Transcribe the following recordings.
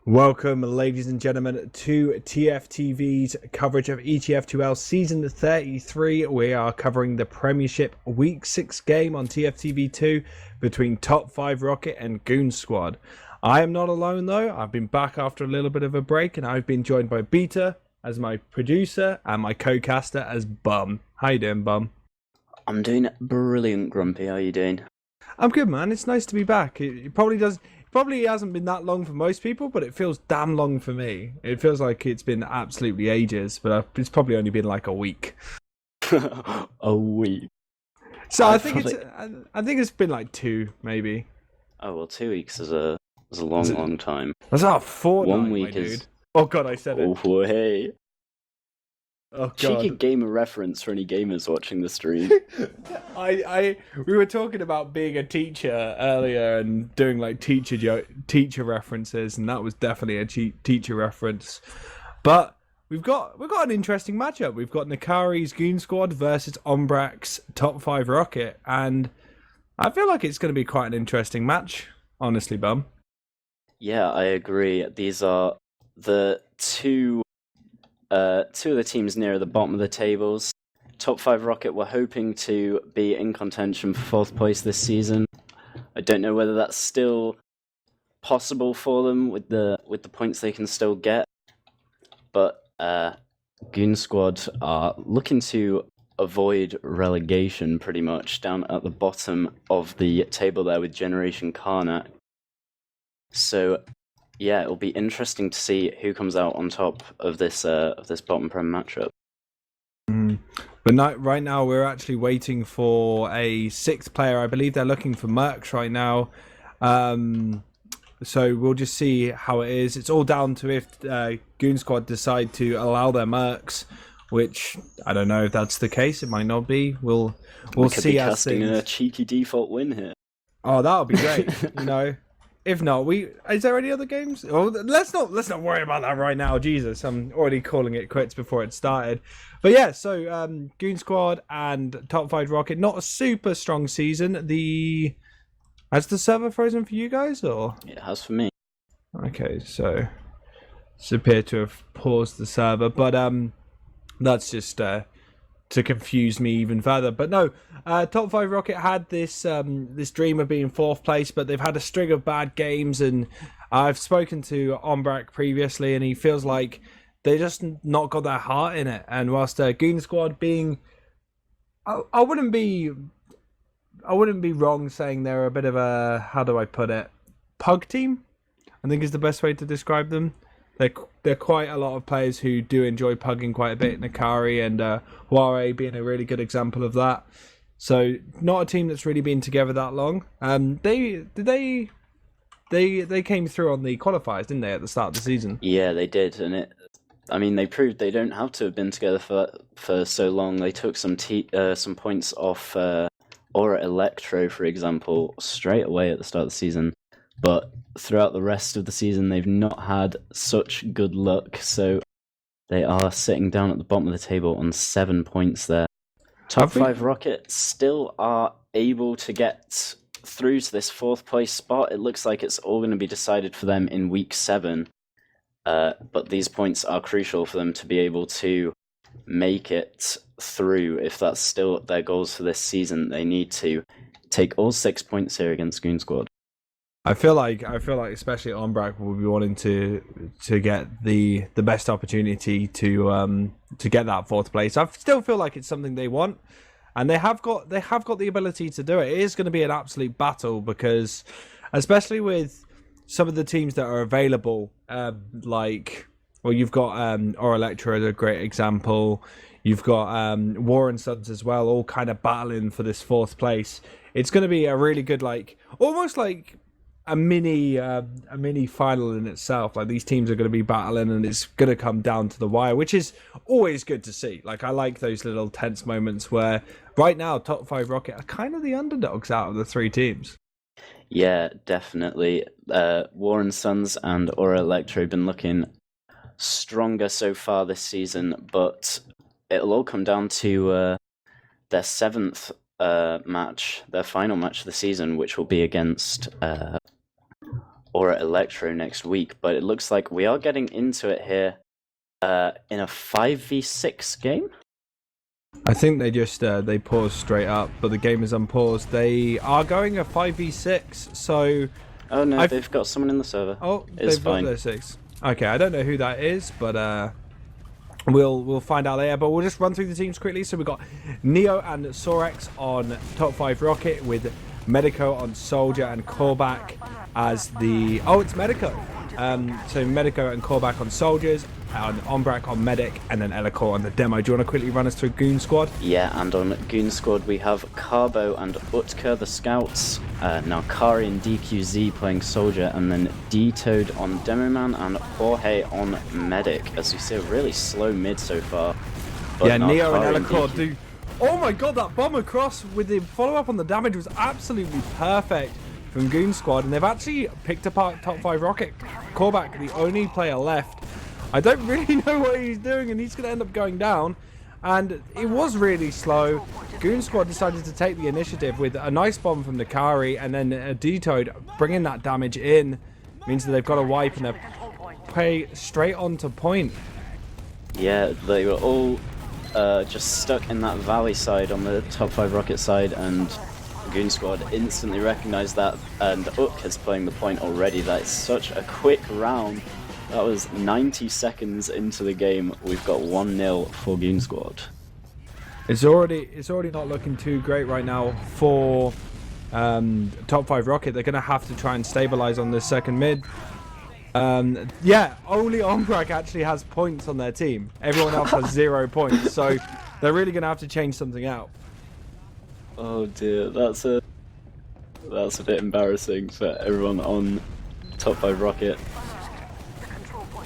Welcome, ladies and gentlemen, to TFTV's coverage of ETF2L Season 33. We are covering the Premiership Week 6 game on TFTV2 between top5rocket and goonsquad. I am not alone, though. I've been back after a little bit of a break, and I've been joined by Beta as my producer and my co-caster as Bum. How you doing, Bum? I'm doing brilliant, Grumpy. How are you doing? I'm good, man. It's nice to be back. It probably hasn't been that long for most people, but it feels damn long for me. It feels like it's been absolutely ages, but it's probably only been like a week. A week. So I think it's been like 2, maybe. Oh well, 2 weeks is a long time. That's a fortnight, 1 week my dude. is. Oh god, I said it. Oh hey. Oh god. Cheeky gamer reference for any gamers watching the stream. We were talking about being a teacher earlier and doing like teacher references, and that was definitely a teacher reference. But we've got an interesting matchup. We've got Nakari's goonsquad versus Ombrak's top5rocket, and I feel like it's going to be quite an interesting match, honestly, Bum. Yeah, I agree. These are the two of the teams near the bottom of the tables. top5rocket were hoping to be in contention for 4th place this season. I don't know whether that's still possible for them with the points they can still get, but goonsquad are looking to avoid relegation pretty much down at the bottom of the table there with Generation Karnak. So yeah, it'll be interesting to see who comes out on top of this bottom prem matchup. But right now we're actually waiting for a 6th player. I believe they're looking for Mercs right now. So we'll just see how it is. It's all down to if goonsquad decide to allow their Mercs, which I don't know if that's the case. It might not be. We'll could see. Be casting a cheeky default win here. Oh, that would be great. If not, is there any other games? Oh, let's not worry about that right now. Jesus, I'm already calling it quits before it started. But yeah, so goonsquad and top5rocket, not a super strong season. Has the server frozen for you guys, or it has for me? Okay, so it's appeared to have paused the server, but that's just to confuse me even further. But no, top5rocket had this dream of being 4th place, but they've had a string of bad games, and I've spoken to Ombrak previously, and he feels like they just not got their heart in it. And whilst goonsquad being, I wouldn't be wrong saying they're a bit of a, how do I put it, pug team, I think is the best way to describe them. They're quite a lot of players who do enjoy pugging quite a bit. Nakari and Ware being a really good example of that. So not a team that's really been together that long. They came through on the qualifiers, didn't they, at the start of the season? Yeah, they did, and they proved they don't have to have been together for so long. They took some points off Aura Electro, for example, straight away at the start of the season. But throughout the rest of the season, they've not had such good luck, so they are sitting down at the bottom of the table on 7 points there. top5rocket still are able to get through to this 4th place spot. It looks like it's all going to be decided for them in week 7, but these points are crucial for them to be able to make it through. If that's still their goals for this season, they need to take all 6 points here against goonsquad. I feel like especially Ombrak will be wanting to get the best opportunity to get that 4th place. I still feel like it's something they want, and they have got the ability to do it. It is going to be an absolute battle, because especially with some of the teams that are available, you've got Or Electra as a great example. You've got War and Sons as well, all kind of battling for this 4th place. It's going to be a really good, almost like a mini final in itself. Like, these teams are going to be battling, and it's going to come down to the wire, which is always good to see. Like, I like those little tense moments where right now top5rocket are kind of the underdogs out of the 3 teams. Yeah, definitely. War and Sons and Aura Electro have been looking stronger so far this season, but it'll all come down to their 7th match, their final match of the season, which will be against Aura Electro next week, but it looks like we are getting into it here in a 5v6 game. I think they just they paused straight up, but the game is unpaused. They are going a 5v6, so... Oh no, they've got someone in the server. Oh, it's they've fine. got their 6. Okay, I don't know who that is, but we'll find out later. But we'll just run through the teams quickly. So we've got Neo and Sorex on top 5 Rocket, with Medico on Soldier and Korvac as the... Oh, it's Medico. So Medico and Korvac on Soldiers, on Ombrak on Medic, and then Elikor on the demo. Do you want to quickly run us through Goon Squad? Yeah, and on Goon Squad we have Carbo and Utka the Scouts, Narkari and DQZ playing Soldier, and then D-Toad on Demo Man and Jorge on Medic. As you see, a really slow mid so far. But Yeah, Neo Narkari and Elikor do... Oh my god, that bomb across with the follow-up on the damage was absolutely perfect from Goon Squad, and they've actually picked apart top 5 Rocket. Korvac, the only player left. I don't really know what he's doing, and he's going to end up going down. And it was really slow. Goon Squad decided to take the initiative with a nice bomb from Nakari, and then D-Toad bringing that damage in. Means that they've got a wipe, and they play straight on to point. Yeah, they were all just stuck in that valley side on the top 5 Rocket side, and Goon Squad instantly recognized that, and Ook is playing the point already. That is such a quick round. That was 90 seconds into the game. We've got 1-0 for Goon Squad. It's already not looking too great right now for top 5 Rocket. They're going to have to try and stabilize on this second mid. Yeah, only Ombrak actually has points on their team. Everyone else has 0 points, so they're really going to have to change something out. Oh dear, that's a bit embarrassing for everyone on top 5 Rocket.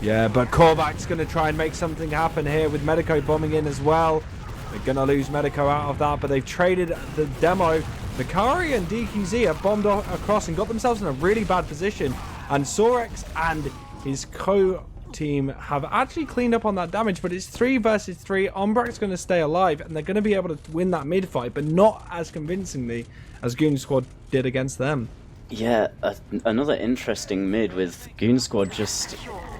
Yeah, but Korvac's going to try and make something happen here with Medico bombing in as well. They're going to lose Medico out of that, but they've traded the demo. Nakari and DQZ have bombed across and got themselves in a really bad position. And Sorex and his co-team have actually cleaned up on that damage, but it's 3 versus 3. Ombrak's going to stay alive, and they're going to be able to win that mid fight, but not as convincingly as Goon Squad did against them. Yeah, another interesting mid with Goon Squad just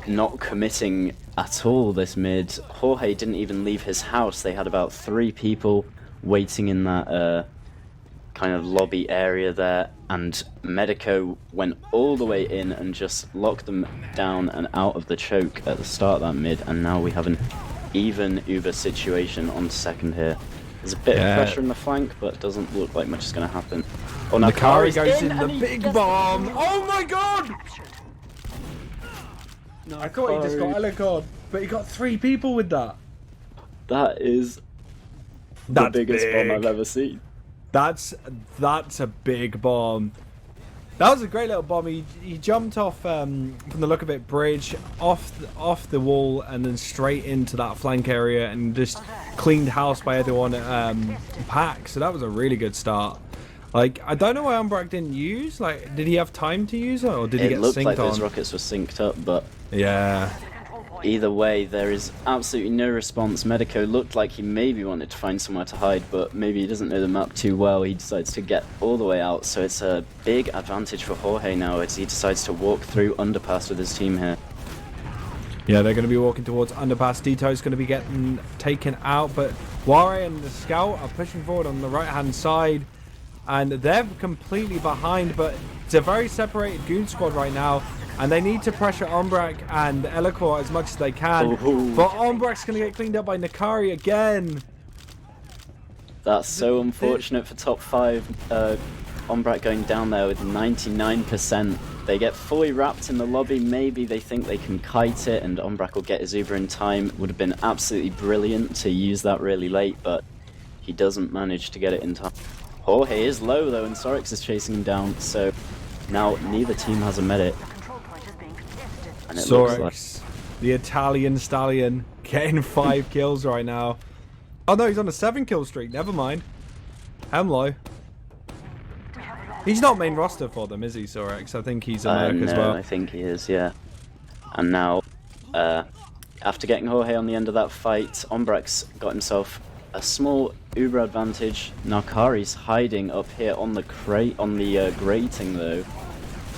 not committing at all this mid. Jorge didn't even leave his house. They had about 3 people waiting in that kind of lobby area there, and Medico went all the way in and just locked them down and out of the choke at the start of that mid, and now we have an even Uber situation on second here. There's a bit of pressure in the flank, but it doesn't look like much is going to happen. Oh, Nakari goes in the big bomb. Oh my god! I thought he just got Elikor, but he got 3 people with that. That is the biggest bomb I've ever seen. That's a big bomb. That was a great little bomb. He jumped off, from the look of it, bridge, off the wall, and then straight into that flank area, and just cleaned house by everyone pack. So that was a really good start. Like, I don't know why Umbrak didn't use. Like, did he have time to use it, or did he get synced on? It looked like those rockets were synced up, but yeah. Either way, there is absolutely no response. Medico looked like he maybe wanted to find somewhere to hide, but maybe he doesn't know the map too well. He decides to get all the way out, so it's a big advantage for Jorge now as he decides to walk through underpass with his team here. Yeah, they're going to be walking towards underpass. Dito's going to be getting taken out, but Ware and the Scout are pushing forward on the right-hand side, and they're completely behind, but it's a very separated Goon Squad right now. And they need to pressure Ombrak and Elikor as much as they can. Ooh. But Ombrak's going to get cleaned up by Nakari again. That's so unfortunate for top 5. Ombrak going down there with 99%. They get fully wrapped in the lobby. Maybe they think they can kite it and Ombrak will get his Uber in time. Would have been absolutely brilliant to use that really late, but he doesn't manage to get it in time. Jorge is low though, and Sorex is chasing him down. So now neither team has a medic. And it Sorex, looks like the Italian stallion, getting 5 kills right now. Oh no, he's on a 7-kill streak. Never mind. Hemlo. He's not main roster for them, is he, Sorex? I think he's a merc as well. I think he is, yeah. And now, after getting Jorge on the end of that fight, Ombrak's got himself a small Uber advantage. Narkari's hiding up here on the grating though.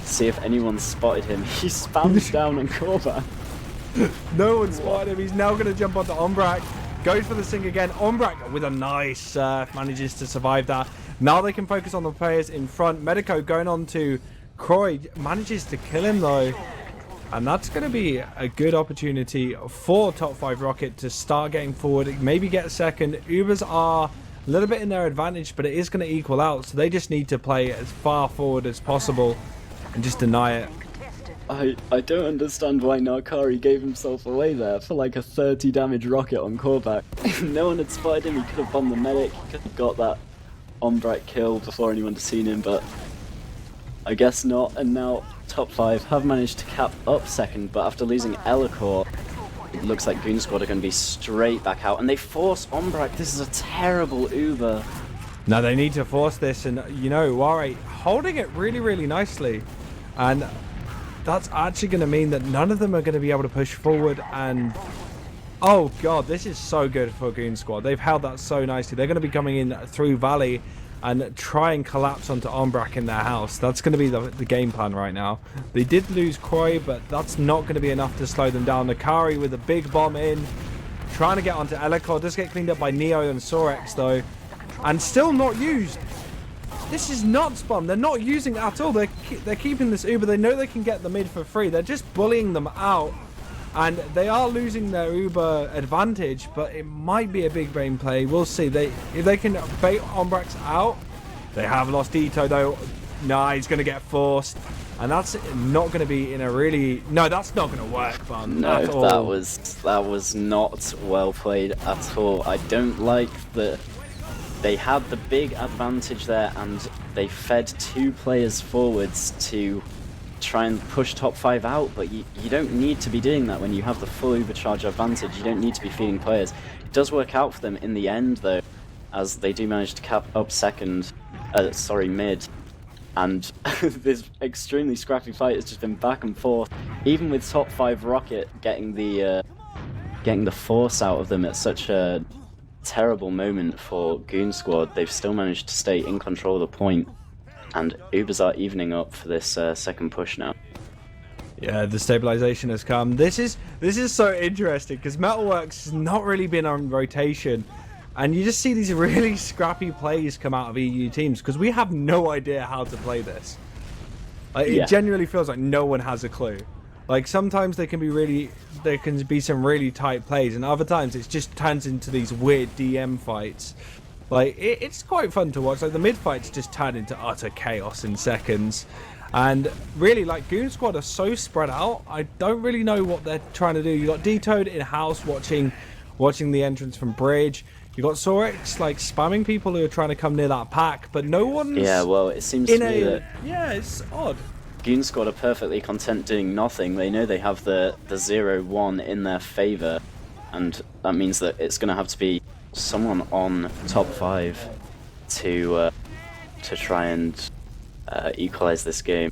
see if anyone spotted him. He spams down on Korvac. No one spotted him. He's now going to jump onto Ombrak. Goes for the sing again. Ombrak with a nice surf manages to survive that. Now they can focus on the players in front. Medico going on to Koi. Manages to kill him though. And that's going to be a good opportunity for top5rocket to start getting forward. Maybe get second. Ubers are a little bit in their advantage, but it is going to equal out. So they just need to play as far forward as possible and just deny it. I don't understand why Narkari gave himself away there for like a 30 damage rocket on Korvac. If no one had spotted him, he could have bombed the medic, he could have got that Ombrak kill before anyone had seen him, but I guess not. And now top 5 have managed to cap up second, but after losing Elacor, it looks like Goon Squad are going to be straight back out, and they force Ombrak. This is a terrible Uber. Now they need to force this, and you know, Ware holding it really, really nicely, and that's actually going to mean that none of them are going to be able to push forward. And oh god, this is so good for Goon Squad. They've held that so nicely. They're going to be coming in through Valley and try and collapse onto Ombrak in their house. That's going to be the game plan right now. They did lose Koi, but that's not going to be enough to slow them down. Nakari with a big bomb in, trying to get onto Elacor. Does get cleaned up by Neo and Sorex though, and still not used. This is not spam. They're not using it at all. They're keeping this Uber. They know they can get the mid for free. They're just bullying them out. And they are losing their Uber advantage, but it might be a big brain play. We'll see. If they can bait Ombrak's out. They have lost Ito though. Nah, he's going to get forced. And that's not going to be in a really... No, that's not going to work, man. No, that was not well played at all. I don't like that they had the big advantage there, and they fed 2 players forwards to try and push top 5 out, but you don't need to be doing that when you have the full overcharge advantage. You don't need to be feeding players. It does work out for them in the end though, as they do manage to cap up mid, and this extremely scrappy fight has just been back and forth. Even with top 5rocket getting the force out of them at such a terrible moment for Goon Squad, they've still managed to stay in control of the point. And Ubers are evening up for this second push now. Yeah, the stabilization has come. This is so interesting because Metalworks has not really been on rotation, and you just see these really scrappy plays come out of EU teams because we have no idea how to play this. Like, it genuinely feels like no one has a clue. Like sometimes there can be some really tight plays, and other times it just turns into these weird DM fights. Like, it's quite fun to watch. Like, the mid-fights just turn into utter chaos in seconds. And really, like, Goon Squad are so spread out, I don't really know what they're trying to do. You got D-Toad in-house watching the entrance from Bridge. You got Sorex, like, spamming people who are trying to come near that pack, but no one's... Yeah, well, it seems to me that... Yeah, it's odd. Goon Squad are perfectly content doing nothing. They know they have the 0-1 in their favour, and that means that it's going to have to be someone on top 5 to try and equalize this game.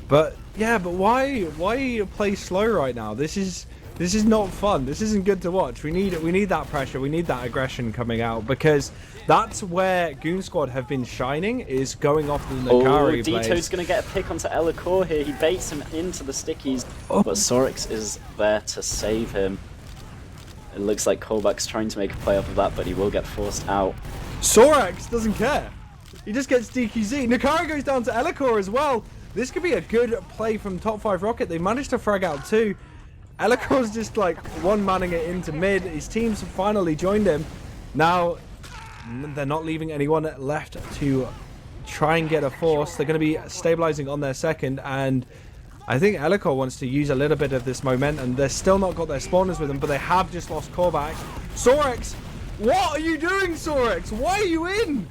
But yeah, but why play slow right now? This is not fun. This isn't good to watch. We need that pressure. We need that aggression coming out, because that's where Goon Squad have been shining, is going off the Nakari plays. D-Toad's gonna get a pick onto Elacor here. He baits him into the stickies, but Sorex is there to save him. It looks like Kolbak's trying to make a play off of that, but he will get forced out. Sorex doesn't care. He just gets DQZ. Nakari goes down to Elacor as well. This could be a good play from top5rocket. They managed to frag out 2. Elacor's just like one-manning it into mid. His team's finally joined him. Now, they're not leaving anyone left to try and get a force. They're going to be stabilizing on their second, and I think Elacor wants to use a little bit of this momentum. They're still not got their spawners with them, but they have just lost Korvac. Sorex, what are you doing, Sorex? Why are you in?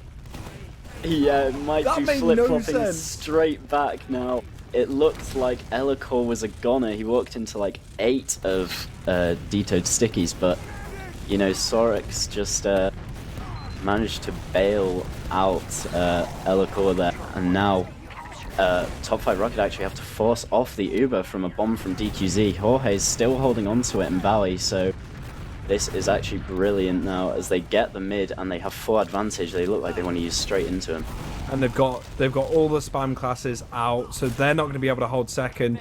Yeah, might do flip-flopping straight back now. It looked like Elacor was a goner. He walked into like 8 of D-Toad stickies, but you know, Sorex just managed to bail out Elacor there, and now top5rocket actually have to force off the Uber from a bomb from DQZ. Jorge's still holding on to it in Valley, so This is actually brilliant now as they get the mid and they have full advantage. They look like they want to use straight into him. And they've got all the spam classes out, so they're not going to be able to hold second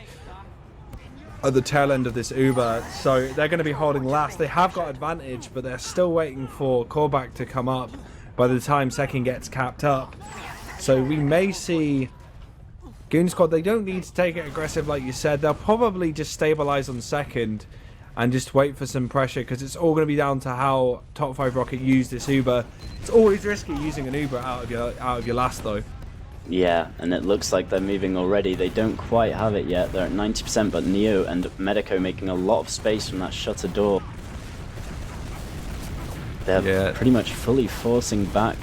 at the tail end of this Uber. So they're going to be holding last. They have got advantage, but they're still waiting for callback to come up by the time second gets capped up. So we may see Goon Squad. They don't need to take it aggressive like you said. They'll probably just stabilize on second and just wait for some pressure, because it's all going to be down to how top5rocket use this Uber. It's always risky using an Uber out of your last though. Yeah, and it looks like they're moving already. They don't quite have it yet. They're at 90%, but Neo and Medico making a lot of space from that shutter door. They're pretty much fully forcing back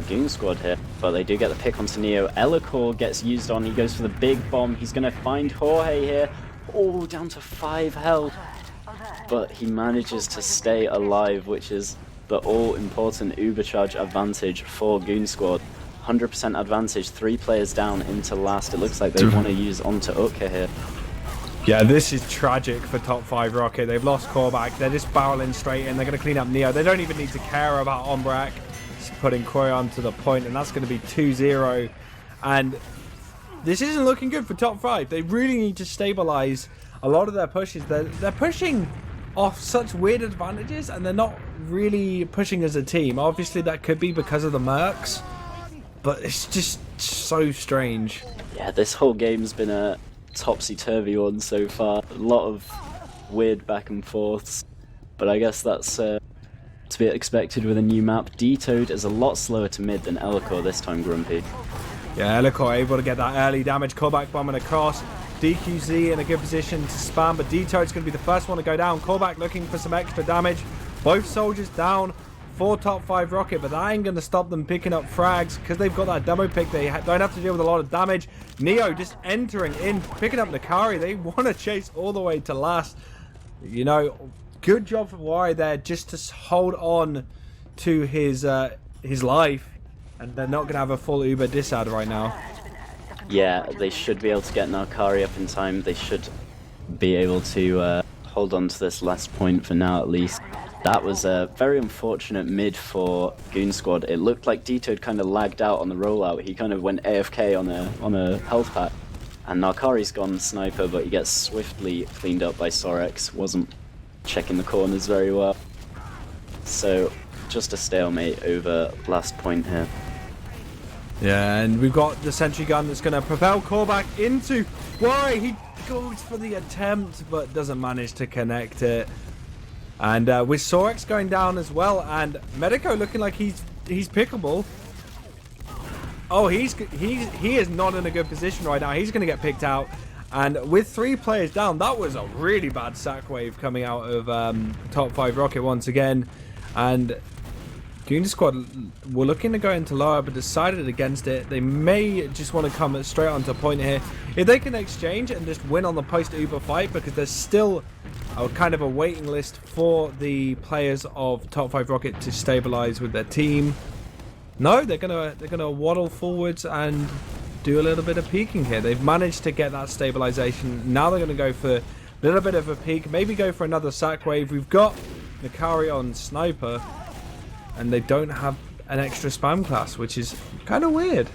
Goon Squad here, but they do get the pick onto Neo. Ellicor gets used on. He goes for the big bomb. He's going to find Jorge here. Oh, down to 5 health. But he manages to stay alive, which is the all-important Ubercharge advantage for Goon Squad. 100% advantage, 3 players down into last. It looks like they want to use onto Utka here. Yeah, this is tragic for top5rocket. They've lost callback. They're just barreling straight in. They're going to clean up Neo. They don't even need to care about Ombrak. Just putting Koi onto the point, and that's going to be 2-0. And this isn't looking good for top 5. They really need to stabilize a lot of their pushes. They're pushing off such weird advantages, and they're not really pushing as a team. Obviously, that could be because of the Mercs, but it's just so strange. Yeah, this whole game's been a topsy-turvy one so far. A lot of weird back and forths, but I guess that's to be expected with a new map. D-Toad is a lot slower to mid than Ellicor this time, Grumpy. Yeah, Ellicor able to get that early damage. Callback bombing across. DQZ in a good position to spam, but D-Toad's going to be the first one to go down. Callback looking for some extra damage. Both soldiers down for top5rocket, but that ain't going to stop them picking up frags because they've got that demo pick. They don't have to deal with a lot of damage. Neo just entering in, picking up Nakari. They want to chase all the way to last. You know, good job for Wari there just to hold on to his life, and they're not going to have a full Uber disad right now. Yeah, they should be able to get Nakari up in time. They should be able to hold on to this last point for now at least. That was a very unfortunate mid for Goon Squad. It looked like D-Toad kind of lagged out on the rollout. He kind of went AFK on a health pack. And Nakari's gone sniper, but he gets swiftly cleaned up by Sorex. Wasn't checking the corners very well. So, just a stalemate over last point here. Yeah, and we've got the sentry gun that's going to propel callback into Why he goes for the attempt, but doesn't manage to connect it. And with Sorex going down as well, and Medico looking like he's pickable. Oh, he is not in a good position right now. He's going to get picked out. And with 3 players down, that was a really bad sack wave coming out of top5rocket once again. And Goon Squad were looking to go into lower, but decided against it. They may just want to come straight onto point here. If they can exchange and just win on the post-Uber fight, because there's still a kind of a waiting list for the players of top5rocket to stabilize with their team. No, they're gonna waddle forwards and do a little bit of peeking here. They've managed to get that stabilization. Now they're gonna go for a little bit of a peek, maybe go for another sack wave. We've got Nakari on sniper, and they don't have an extra spam class, which is kind of weird.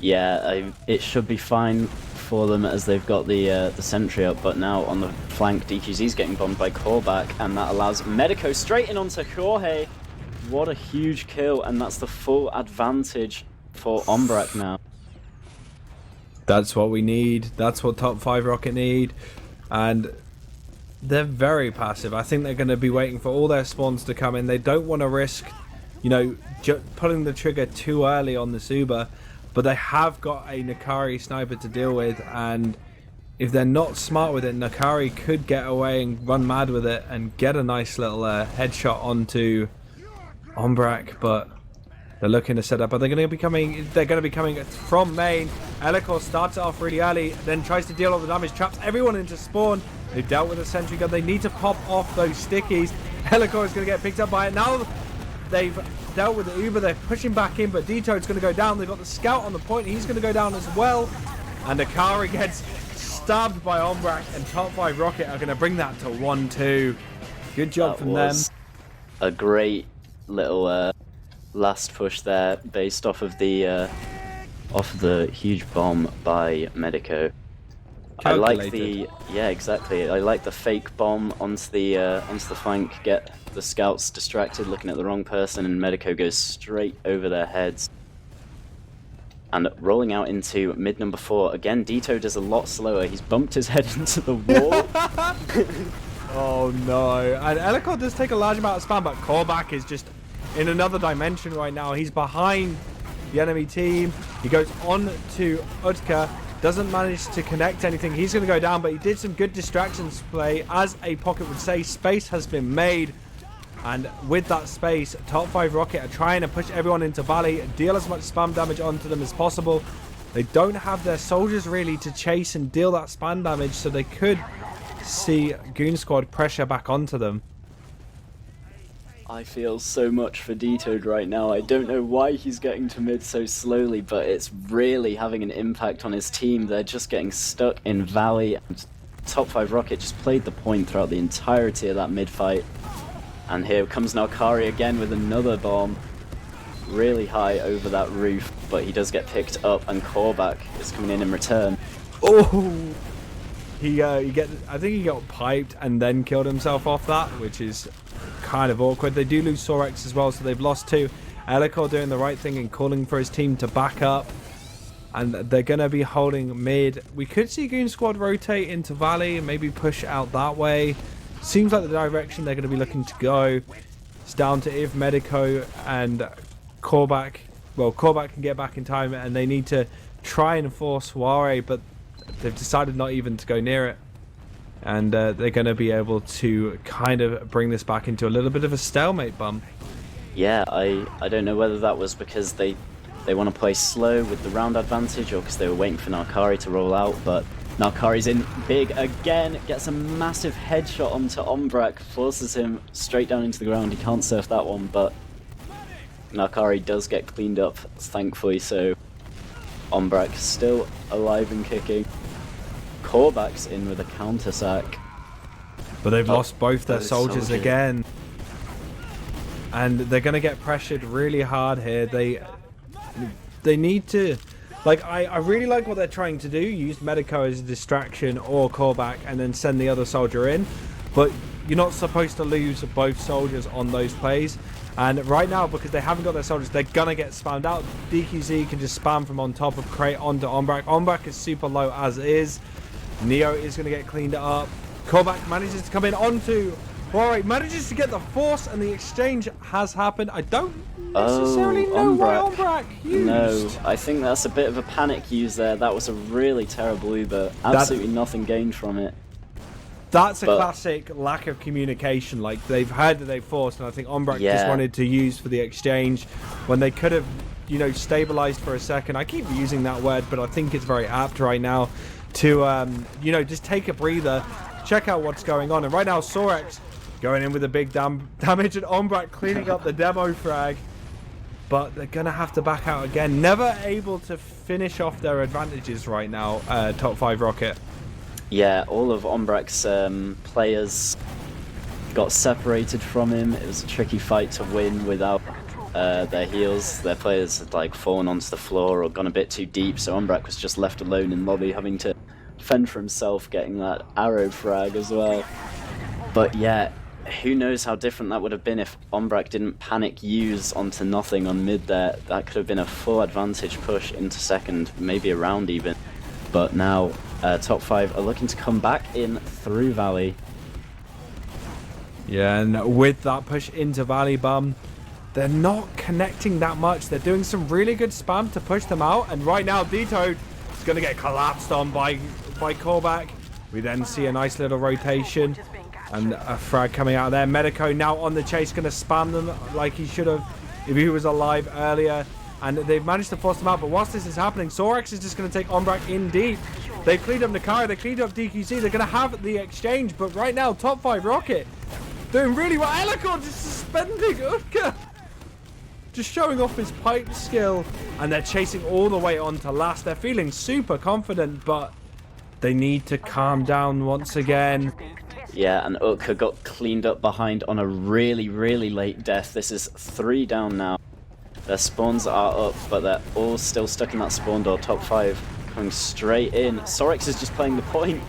Yeah, it should be fine for them as they've got the sentry up, but now on the flank, DQZ's getting bombed by callback, and that allows Medico straight in onto Jorge. What a huge kill, and that's the full advantage for Ombrak now. That's what we need. That's what top5rocket need. And they're very passive. I think they're going to be waiting for all their spawns to come in. They don't want to risk, you know, pulling the trigger too early on this Uber. But they have got a Nakari sniper to deal with, and if they're not smart with it, Nakari could get away and run mad with it and get a nice little headshot onto Ombrak. But they're looking to set up. But they're going to be coming. They're going to be coming from main. Ellicor starts it off really early, then tries to deal all the damage, traps everyone into spawn. They've dealt with a sentry gun. They need to pop off those stickies. Ellicor is going to get picked up by it now. They've dealt with the Uber, they're pushing back in, but D-Toad's going to go down. They've got the scout on the point, he's going to go down as well. And Akari gets stabbed by Ombrak, and top5rocket are going to bring that to 1-2. Good job from them. A great little last push there, based off of the huge bomb by Medico. I like the exactly. I like the fake bomb onto the flank, get the scouts distracted, looking at the wrong person, and Medico goes straight over their heads. And rolling out into mid number 4 again. Dito does a lot slower. He's bumped his head into the wall. Oh no! And Elikor does take a large amount of spam, but Korbak is just in another dimension right now. He's behind the enemy team. He goes on to Utka. Doesn't manage to connect anything. He's going to go down, but he did some good distractions play. As a pocket would say, space has been made. And with that space, top5rocket are trying to push everyone into Valley, deal as much spam damage onto them as possible. They don't have their soldiers really to chase and deal that spam damage, so they could see Goon Squad pressure back onto them. I feel so much for Detoed right now. I don't know why he's getting to mid so slowly, but it's really having an impact on his team. They're just getting stuck in Valley. top5rocket just played the point throughout the entirety of that mid fight. And here comes Narkari again with another bomb. Really high over that roof, but he does get picked up, and Korbak is coming in return. Oh! I think he got piped and then killed himself off that, which is kind of awkward. They do lose Sorex as well, so they've lost 2. Elikor doing the right thing and calling for his team to back up. And they're going to be holding mid. We could see Goon Squad rotate into Valley and maybe push out that way. Seems like the direction they're going to be looking to go. It's down to if Medico and Korbak... Well, Korbak can get back in time, and they need to try and force Ware, but they've decided not even to go near it. And they're going to be able to kind of bring this back into a little bit of a stalemate bump. Yeah, I don't know whether that was because they want to play slow with the round advantage, or because they were waiting for Narkari to roll out, but Narkari's in big again, gets a massive headshot onto Ombrak, forces him straight down into the ground. He can't surf that one, but Narkari does get cleaned up, thankfully, so Ombrak still alive and kicking. Korbak's in with a counter sack. But they've lost both their soldiers again. And they're going to get pressured really hard here. They need to... Like, I really like what they're trying to do. Use Medico as a distraction or Korbak and then send the other soldier in. But you're not supposed to lose both soldiers on those plays. And right now, because they haven't got their soldiers, they're going to get spammed out. DQZ can just spam from on top of Crate onto Ombrak. Ombrak is super low as is. Neo is going to get cleaned up. Korbak manages to come in onto... Alright, manages to get the force, and the exchange has happened. I don't necessarily know why Ombrak used. No, I think that's a bit of a panic use there. That was a really terrible Uber. Absolutely nothing gained from it. That's a classic lack of communication. Like, they've heard that they've forced, and I think Ombrak just wanted to use for the exchange when they could have, you know, stabilized for a second. I keep using that word, but I think it's very apt right now to, you know, just take a breather, check out what's going on. And right now, Sorex going in with a big damage, and Ombrak cleaning up the demo frag. But they're going to have to back out again. Never able to finish off their advantages right now, top5rocket. Yeah, all of Ombrak's players got separated from him. It was a tricky fight to win without their heals. Their players had like fallen onto the floor or gone a bit too deep, so Ombrak was just left alone in lobby, having to fend for himself, getting that arrow frag as well. But yeah, who knows how different that would have been if Ombrak didn't panic use onto nothing on mid there. That could have been a full advantage push into second, maybe a round even. But now top5 are looking to come back in through Valley. Yeah, and with that push into Valley Bum, they're not connecting that much. They're doing some really good spam to push them out, and right now Dito is going to get collapsed on by Korbak. We then see a nice little rotation and a frag coming out of there. Medico now on the chase, going to spam them like he should have if he was alive earlier. And they've managed to force them out. But whilst this is happening, Sorex is just going to take Ombrak in deep. They've cleaned up Nakari, they cleaned up DQC. They're going to have the exchange. But right now, top5rocket doing really well. Elikor just suspending Utka. Just showing off his pipe skill. And they're chasing all the way on to last. They're feeling super confident, but they need to calm down once again. Yeah, and Utka got cleaned up behind on a really, really late death. This is 3 down now. Their spawns are up, but they're all still stuck in that spawn door. Top 5 coming straight in. Sorex is just playing the point.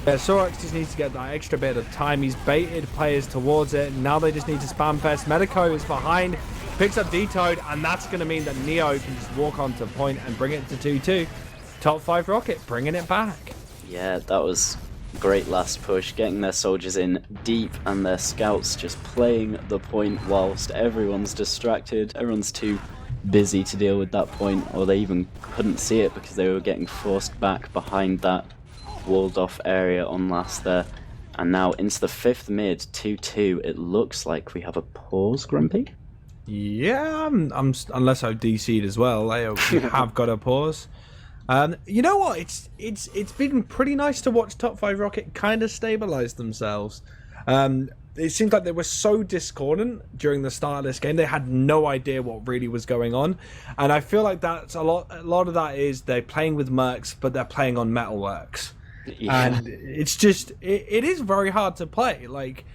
Yeah, Sorex just needs to get that extra bit of time. He's baited players towards it. Now they just need to spam fest. Medico is behind, picks up D-Toad, and that's going to mean that Neo can just walk onto point and bring it to 2-2. Top 5 Rocket bringing it back. Yeah, that was great last push, getting their soldiers in deep and their scouts just playing the point whilst everyone's distracted. Everyone's too busy to deal with that point, or they even couldn't see it because they were getting forced back behind that walled off area on last there. And now into the 5th mid, 2-2. It looks like we have a pause, Grumpy? Yeah, I'm unless I've DC'd as well. We have got a pause. You know what? It's been pretty nice to watch Top 5 Rocket kind of stabilize themselves. It seems like they were so discordant during the start of this game. They had no idea what really was going on, and I feel like that's a lot of that is they're playing with Mercs, but they're playing on Metalworks. Yeah. And it's just it is very hard to play. Like,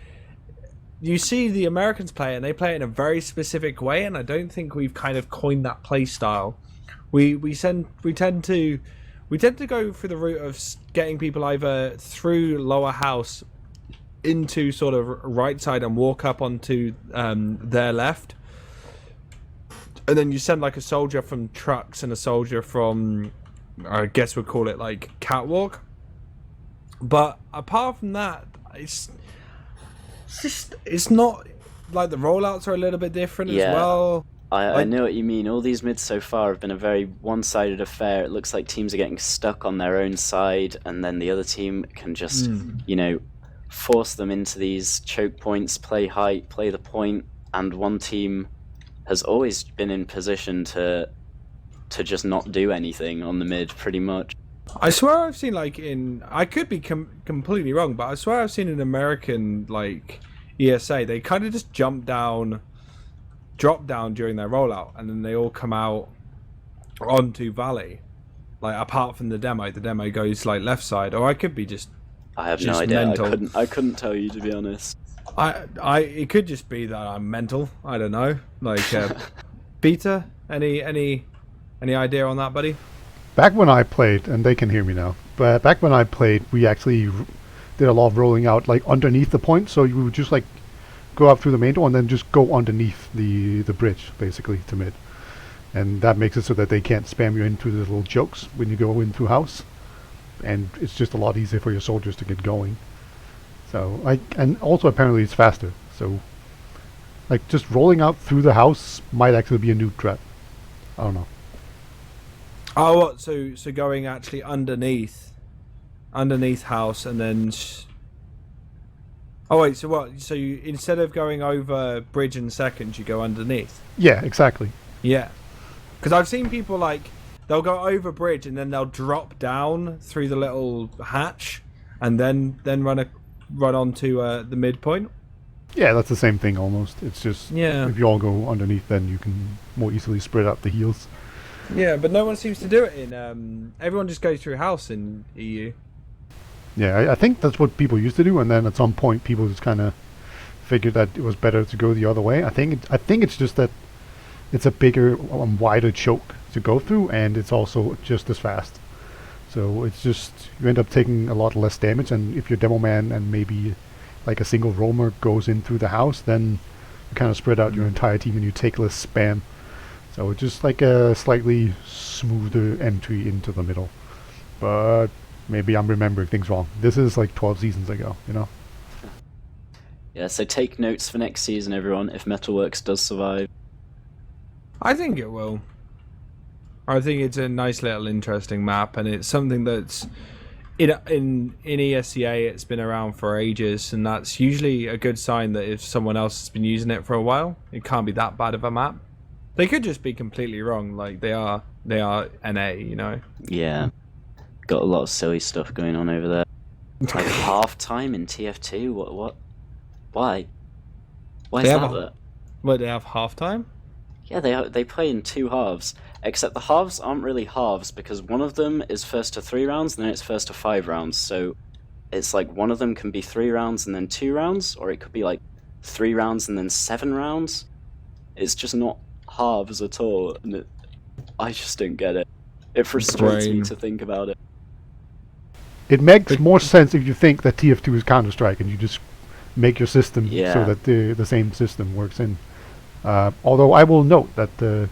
you see the Americans play, and they play it in a very specific way, and I don't think we've kind of coined that play style. We tend to go through the route of getting people either through lower house into sort of right side and walk up onto their left, and then you send like a soldier from trucks and a soldier from, I guess we'd call it like catwalk. But apart from that, it's not like the rollouts are a little bit different as well. I know what you mean. All these mids so far have been a very one-sided affair. It looks like teams are getting stuck on their own side, and then the other team can just, force them into these choke points, play height, play the point, and one team has always been in position to just not do anything on the mid, pretty much. I swear I've seen, like, I could be completely wrong, but I swear I've seen an American, like, ESA, they kind of just drop down during their rollout, and then they all come out onto Valley. Like, apart from the demo goes, like, left side, or I could be just I have no idea. Mental. I couldn't tell you, to be honest. It could just be that I'm mental. I don't know. Like, Peter, any idea on that, buddy? Back when I played, and they can hear me now, but back when I played, we actually did a lot of rolling out, like, underneath the point, so you would just, like, go up through the main door and then just go underneath the bridge, basically, to mid. And that makes it so that they can't spam you into the little jokes when you go in through house. And it's just a lot easier for your soldiers to get going. So, and also apparently it's faster. So, like, just rolling out through the house might actually be a new threat. I don't know. Oh, what? So going actually underneath house, and then. Oh wait, so what? So you, instead of going over bridge in seconds, you go underneath? Yeah, exactly. Yeah, because I've seen people, like, they'll go over bridge and then they'll drop down through the little hatch, and then run onto the midpoint. Yeah, that's the same thing almost. It's just if you all go underneath, then you can more easily spread out the heals. Yeah, but no one seems to do it in. Everyone just goes through house in EU. Yeah, I think that's what people used to do, and then at some point people just kind of figured that it was better to go the other way. I think it's just that it's a bigger, wider choke to go through, and it's also just as fast. So it's just, you end up taking a lot less damage, and if your demo man and maybe like a single roamer goes in through the house, then you kind of spread out your entire team and you take less spam. So it's just like a slightly smoother entry into the middle. But maybe I'm remembering things wrong. This is like 12 seasons ago, you know? Yeah, so take notes for next season, everyone, if Metalworks does survive. I think it will. I think it's a nice little interesting map, and it's something that's in ESCA it's been around for ages, and that's usually a good sign that if someone else has been using it for a while, it can't be that bad of a map. They could just be completely wrong, like they are NA, you know? Yeah. Got a lot of silly stuff going on over there. Like half time in TF2? What? Why? Why is that? What, they have half time? Yeah, they play in 2 halves. Except the halves aren't really halves, because one of them is first to 3 rounds, and then it's first to 5 rounds. So it's like one of them can be 3 rounds and then 2 rounds, or it could be like 3 rounds and then 7 rounds. It's just not halves at all, and I just don't get it. It frustrates me to think about it. It makes more sense if you think that TF2 is Counter-Strike and you just make your system so that the same system works in. Although I will note that the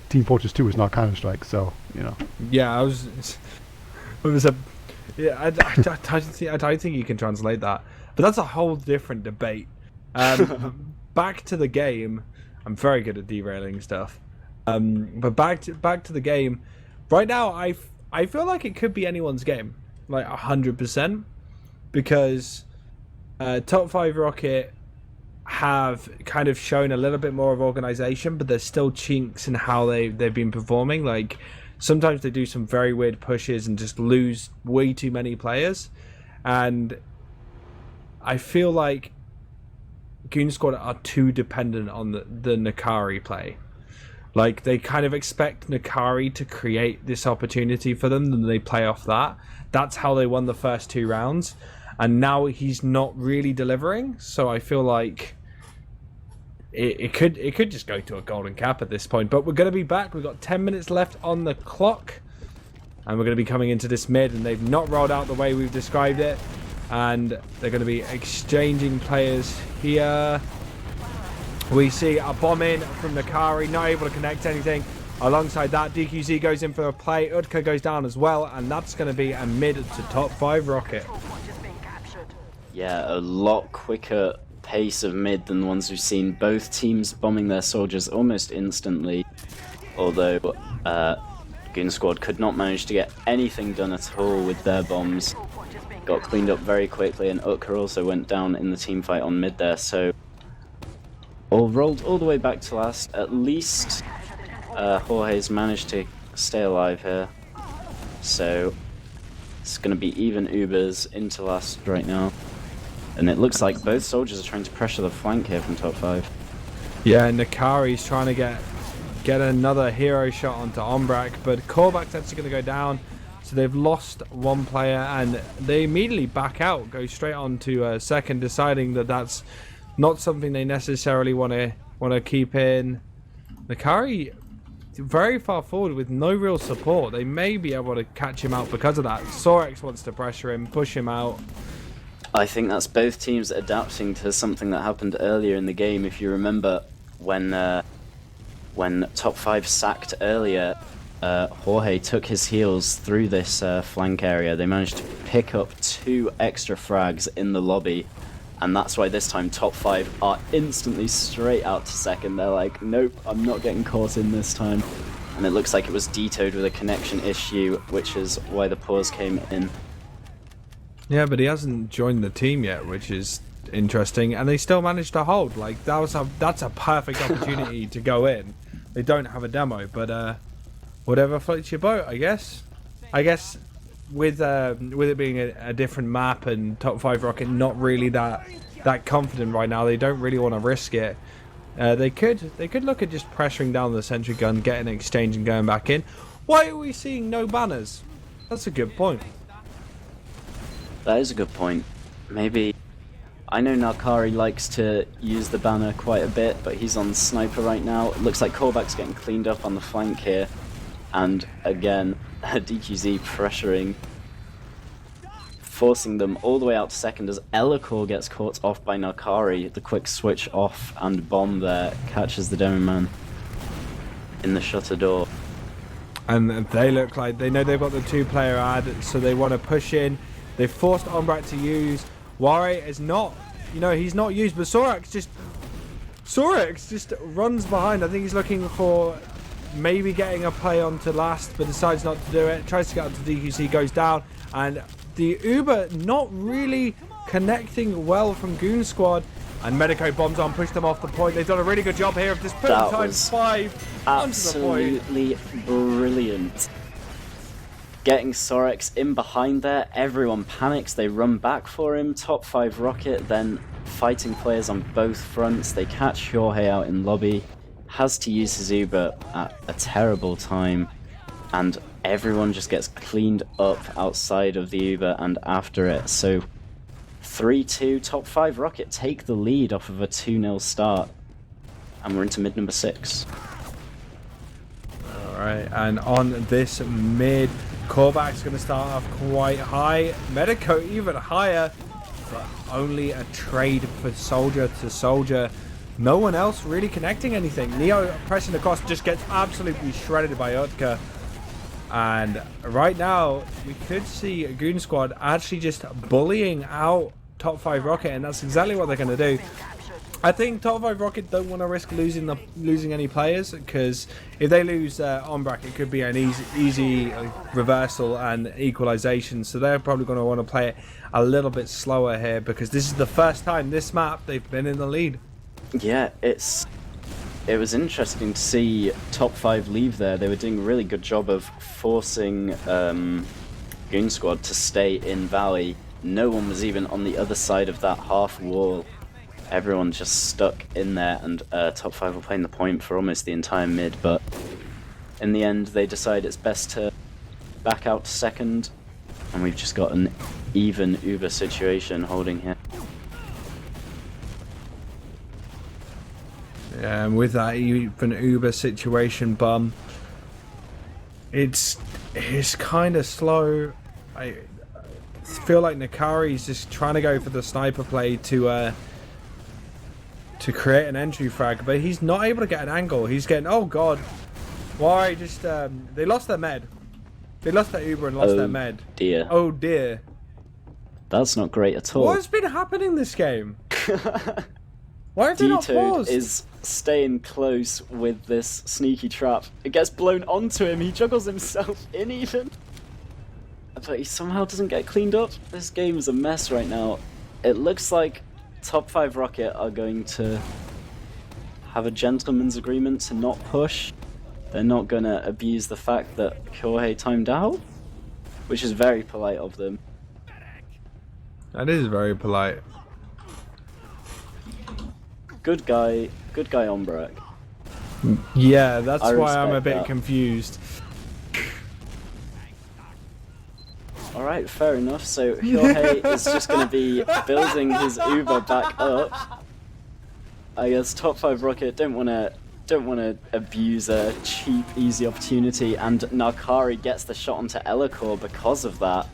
Team Fortress 2 is not Counter-Strike, so, you know. Yeah, I don't think you can translate that. But that's a whole different debate. Back to the game. I'm very good at derailing stuff. But back to the game. Right now, I feel like it could be anyone's game, like 100%, because top5rocket have kind of shown a little bit more of organization, but there's still chinks in how they've been performing. Like sometimes they do some very weird pushes and just lose way too many players, and I feel like goonsquad are too dependent on the Nakari play. Like they kind of expect Nakari to create this opportunity for them, and they play off that. That's how they won the first 2 rounds, and now he's not really delivering. So I feel like it could just go to a golden cap at this point. But we're going to be back. We've got 10 minutes left on the clock, and we're going to be coming into this mid, and they've not rolled out the way we've described it, and they're going to be exchanging players here. We see a bomb in from Nakari, not able to connect anything. Alongside that, DQZ goes in for a play. Utka goes down as well, and that's going to be a mid to top5rocket. Yeah, a lot quicker pace of mid than the ones we've seen. Both teams bombing their soldiers almost instantly, although goonsquad could not manage to get anything done at all with their bombs. Got cleaned up very quickly, and Utka also went down in the team fight on mid there, so all rolled all the way back to last. At least Jorge's managed to stay alive here, so it's going to be even Ubers into last right now, and it looks like both soldiers are trying to pressure the flank here from top 5. Yeah, Nakari's trying to get another hero shot onto Ombrak, but Korbak's actually going to go down, so they've lost one player, and they immediately back out, go straight on to second, deciding that that's not something they necessarily want to keep in. Nakari very far forward with no real support. They may be able to catch him out because of that. Sorex wants to pressure him, push him out. I think that's both teams adapting to something that happened earlier in the game. If you remember when top 5 sacked earlier, Jorge took his heals through this flank area. They managed to pick up 2 extra frags in the lobby. And that's why this time top 5 are instantly straight out to second. They're like, nope, I'm not getting caught in this time. And it looks like it was Detoed with a connection issue, which is why the pause came in. Yeah, but he hasn't joined the team yet, which is interesting. And they still managed to hold. Like that's a perfect opportunity to go in. They don't have a demo, but whatever floats your boat, I guess. With it being a different map and top5rocket not really that confident right now, they don't really want to risk it. They could look at just pressuring down the sentry gun, getting an exchange and going back in. Why are we seeing no banners? That's a good point. That is a good point. Maybe, I know Nakari likes to use the banner quite a bit, but he's on sniper right now. It looks like Korbak's getting cleaned up on the flank here, and again DQZ pressuring, forcing them all the way out to second as Elacor gets caught off by Nakari. The quick switch off and bomb there catches the demo man in the shutter door. And they look like they know they've got the 2-player ad, so they want to push in. They've forced Ombrak to use. Ware is not, he's not used, but Sorex just runs behind. I think he's looking for maybe getting a play onto last, but decides not to do it. Tries to get up to DQC, goes down, and the Uber not really connecting well from goonsquad, and Medico bombs on, push them off the point. They've done a really good job here of just putting times 5 onto the point. Absolutely brilliant. Getting Sorex in behind there, everyone panics, they run back for him. top5rocket then fighting players on both fronts. They catch Jorge out in lobby, has to use his Uber at a terrible time, and everyone just gets cleaned up outside of the Uber and after it. So 3-2, top 5 Rocket take the lead off of a 2-0 start. And we're into mid number 6. Alright, and on this mid, Korbak's going to start off quite high. Medico even higher, but only a trade for soldier to soldier. No one else really connecting anything. Neo pressing across just gets absolutely shredded by Utka. And right now, we could see Goon Squad actually just bullying out top 5 Rocket, and that's exactly what they're going to do. I think top 5 Rocket don't want to risk losing any players, because if they lose Ombrak, it could be an easy reversal and equalization. So they're probably going to want to play it a little bit slower here, because this is the first time this map they've been in the lead. Yeah, it was interesting to see top 5 leave there. They were doing a really good job of forcing Goon Squad to stay in Valley. No one was even on the other side of that half wall. Everyone just stuck in there, and top 5 were playing the point for almost the entire mid, but in the end they decide it's best to back out to second, and we've just got an even Uber situation holding here. Yeah, and with that even Uber situation, bum, it's kind of slow. I feel like Nakari's just trying to go for the sniper play to create an entry frag, but he's not able to get an angle. He's getting, oh god, why just they lost their med. They lost their Uber and lost their med. Dear. Oh dear. That's not great at all. What has been happening this game? Why have they not paused? is staying close with this sneaky trap. It gets blown onto him. He juggles himself in even. But he somehow doesn't get cleaned up. This game is a mess right now. It looks like top 5 Rocket are going to have a gentleman's agreement to not push. They're not going to abuse the fact that Kyohei timed out, which is very polite of them. That is very polite. Good guy Ombrak. Yeah, that's I why I'm a respect bit that. confused. Alright, fair enough. So Kyohei is just going to be building his Uber back up. I guess top 5 Rocket don't want to abuse a cheap, easy opportunity, and Narkari gets the shot onto Elikor because of that.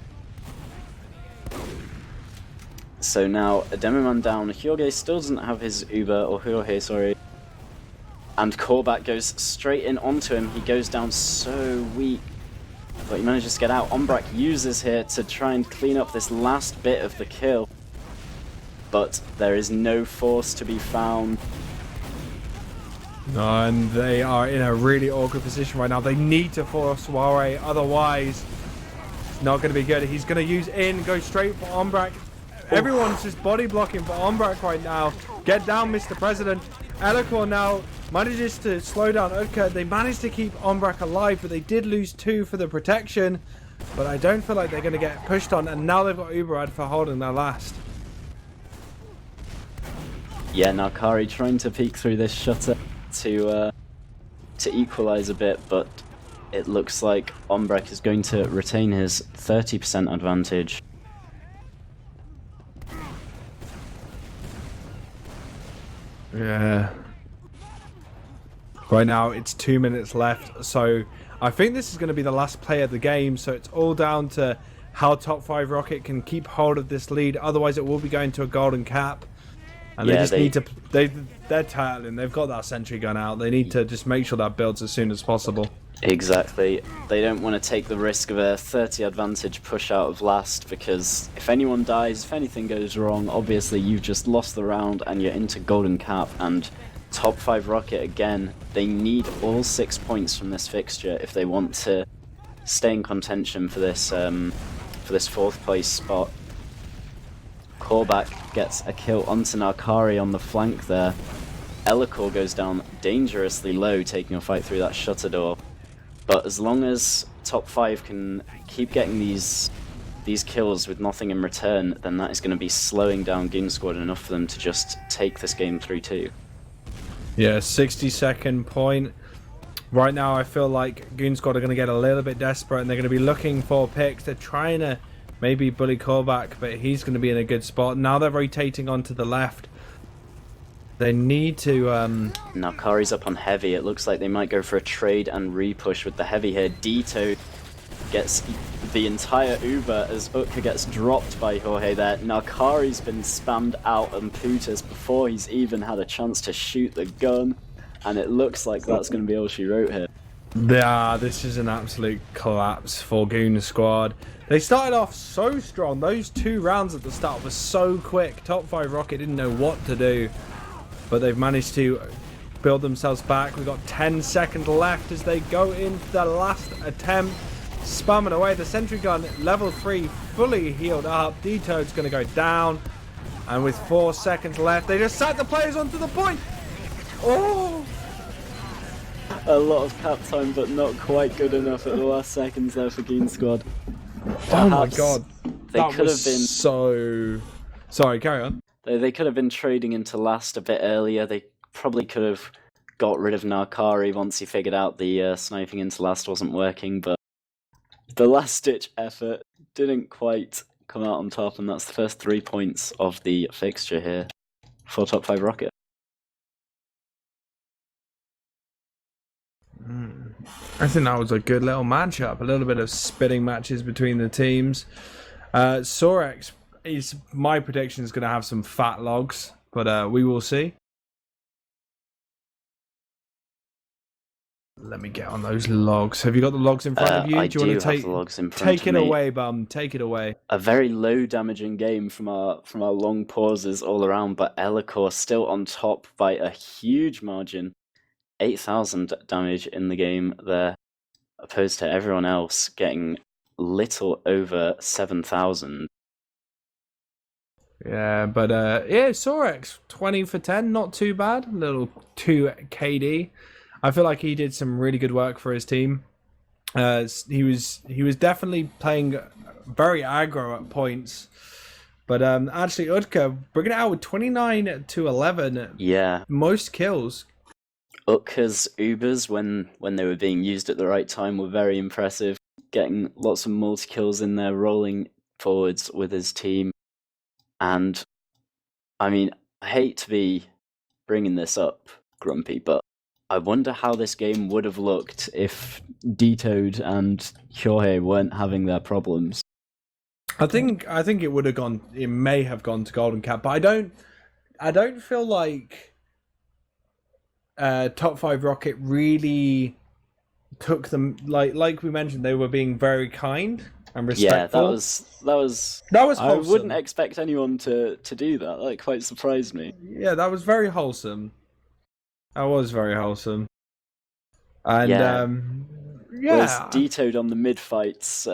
So now a Demoman down. Hyoge still doesn't have his Uber, or Hyohei, sorry. And Korbak goes straight in onto him. He goes down so weak, but he manages to get out. Ombrak uses here to try and clean up this last bit of the kill, but there is no force to be found. No, and they are in a really awkward position right now. They need to force Ware, otherwise it's not going to be good. He's going to use in, go straight for Ombrak. Everyone's just body blocking for Ombrak right now. Get down, Mr. President. Elikor now manages to slow down Utka. They managed to keep Ombrak alive, but they did lose 2 for the protection. But I don't feel like they're going to get pushed on, and now they've got Uberad for holding their last. Yeah, Narkari trying to peek through this shutter to equalize a bit, but it looks like Ombrak is going to retain his 30% advantage. Yeah. Right now it's 2 minutes left, so I think this is going to be the last play of the game, so it's all down to how top 5 Rocket can keep hold of this lead. Otherwise it will be going to a golden cap, and Yeah, they just need to they're tattling. They've got that sentry gun out. They need to just make sure that builds as soon as possible. Exactly. They don't want to take the risk of a 30 advantage push out of last, because if anyone dies, if anything goes wrong, obviously you've just lost the round and you're into golden cap. And top 5 Rocket, again, they need all 6 points from this fixture if they want to stay in contention for this 4th place spot. Korbak gets a kill onto Narkari on the flank there. Elikor goes down dangerously low, taking a fight through that shutter door. But as long as top 5 can keep getting these kills with nothing in return, then that is going to be slowing down Goon Squad enough for them to just take this game 3-2. Yeah, 60-second point. Right now I feel like Goon Squad are going to get a little bit desperate, and they're going to be looking for picks. They're trying to maybe bully callback, but he's going to be in a good spot. Now they're rotating onto the left. They need to... Now Kari's up on heavy. It looks like they might go for a trade and repush with the heavy here. Dito gets the entire Uber as Utka gets dropped by Jorge there. Now Kari's been spammed out on Putus before he's even had a chance to shoot the gun. And it looks like that's going to be all she wrote here. Yeah, this is an absolute collapse for Goon Squad. They started off so strong. Those 2 rounds at the start were so quick. top5rocket didn't know what to do. But they've managed to build themselves back. We've got 10 seconds left as they go into the last attempt. Spamming away. The sentry gun, level 3, fully healed up. D-Toad's going to go down. And with 4 seconds left, they just sat the players onto the point. Oh! A lot of cap time, but not quite good enough at the last seconds there for Goon Squad. Oh my god. They could have been so... Sorry, carry on. They could have been trading into last a bit earlier. They probably could have got rid of Narkari once he figured out the sniping into last wasn't working, but the last-ditch effort didn't quite come out on top, and that's the first 3 points of the fixture here for top5rocket. I think that was a good little matchup. A little bit of spitting matches between the teams. Sorex... my prediction is going to have some fat logs, but we will see. Let me get on those logs. Have you got the logs in front of you? I do you want to have the logs in front take of it me. away, bum? Take it away. A very low damaging game from our long pauses all around, but Elikor still on top by a huge margin. 8,000 damage in the game there, opposed to everyone else getting little over 7,000. Yeah, but yeah, Sorex 20 for 10, not too bad. Little 2 KD. I feel like he did some really good work for his team. He was definitely playing very aggro at points. But actually, Utka bringing it out with 29 to 11. Yeah, most kills. Utka's Ubers, when they were being used at the right time, were very impressive. Getting lots of multi-kills in there, rolling forwards with his team. And, I mean, I hate to be bringing this up, Grumpy, but I wonder how this game would have looked if D-Toad and Jorge weren't having their problems. I think it would have gone. It may have gone to Golden Cap, but I don't feel like top5rocket really took them like we mentioned. They were being very kind and respectful. Yeah, that was wholesome. I wouldn't expect anyone to do that. That quite surprised me. Yeah, that was very wholesome. That was very wholesome. And yeah. Whereas yeah. D-Toad on the mid fights,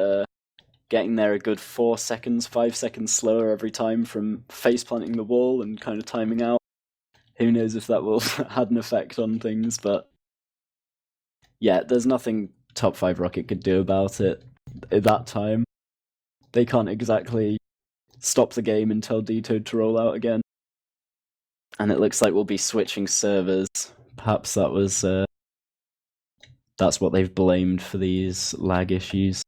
getting there a good 4 seconds, 5 seconds slower every time from face planting the wall and kind of timing out. Who knows if that will had an effect on things, but yeah, there's nothing top5rocket could do about it at that time. They can't exactly stop the game and tell D-Toad to roll out again. And it looks like we'll be switching servers. Perhaps that was that's what they've blamed for these lag issues.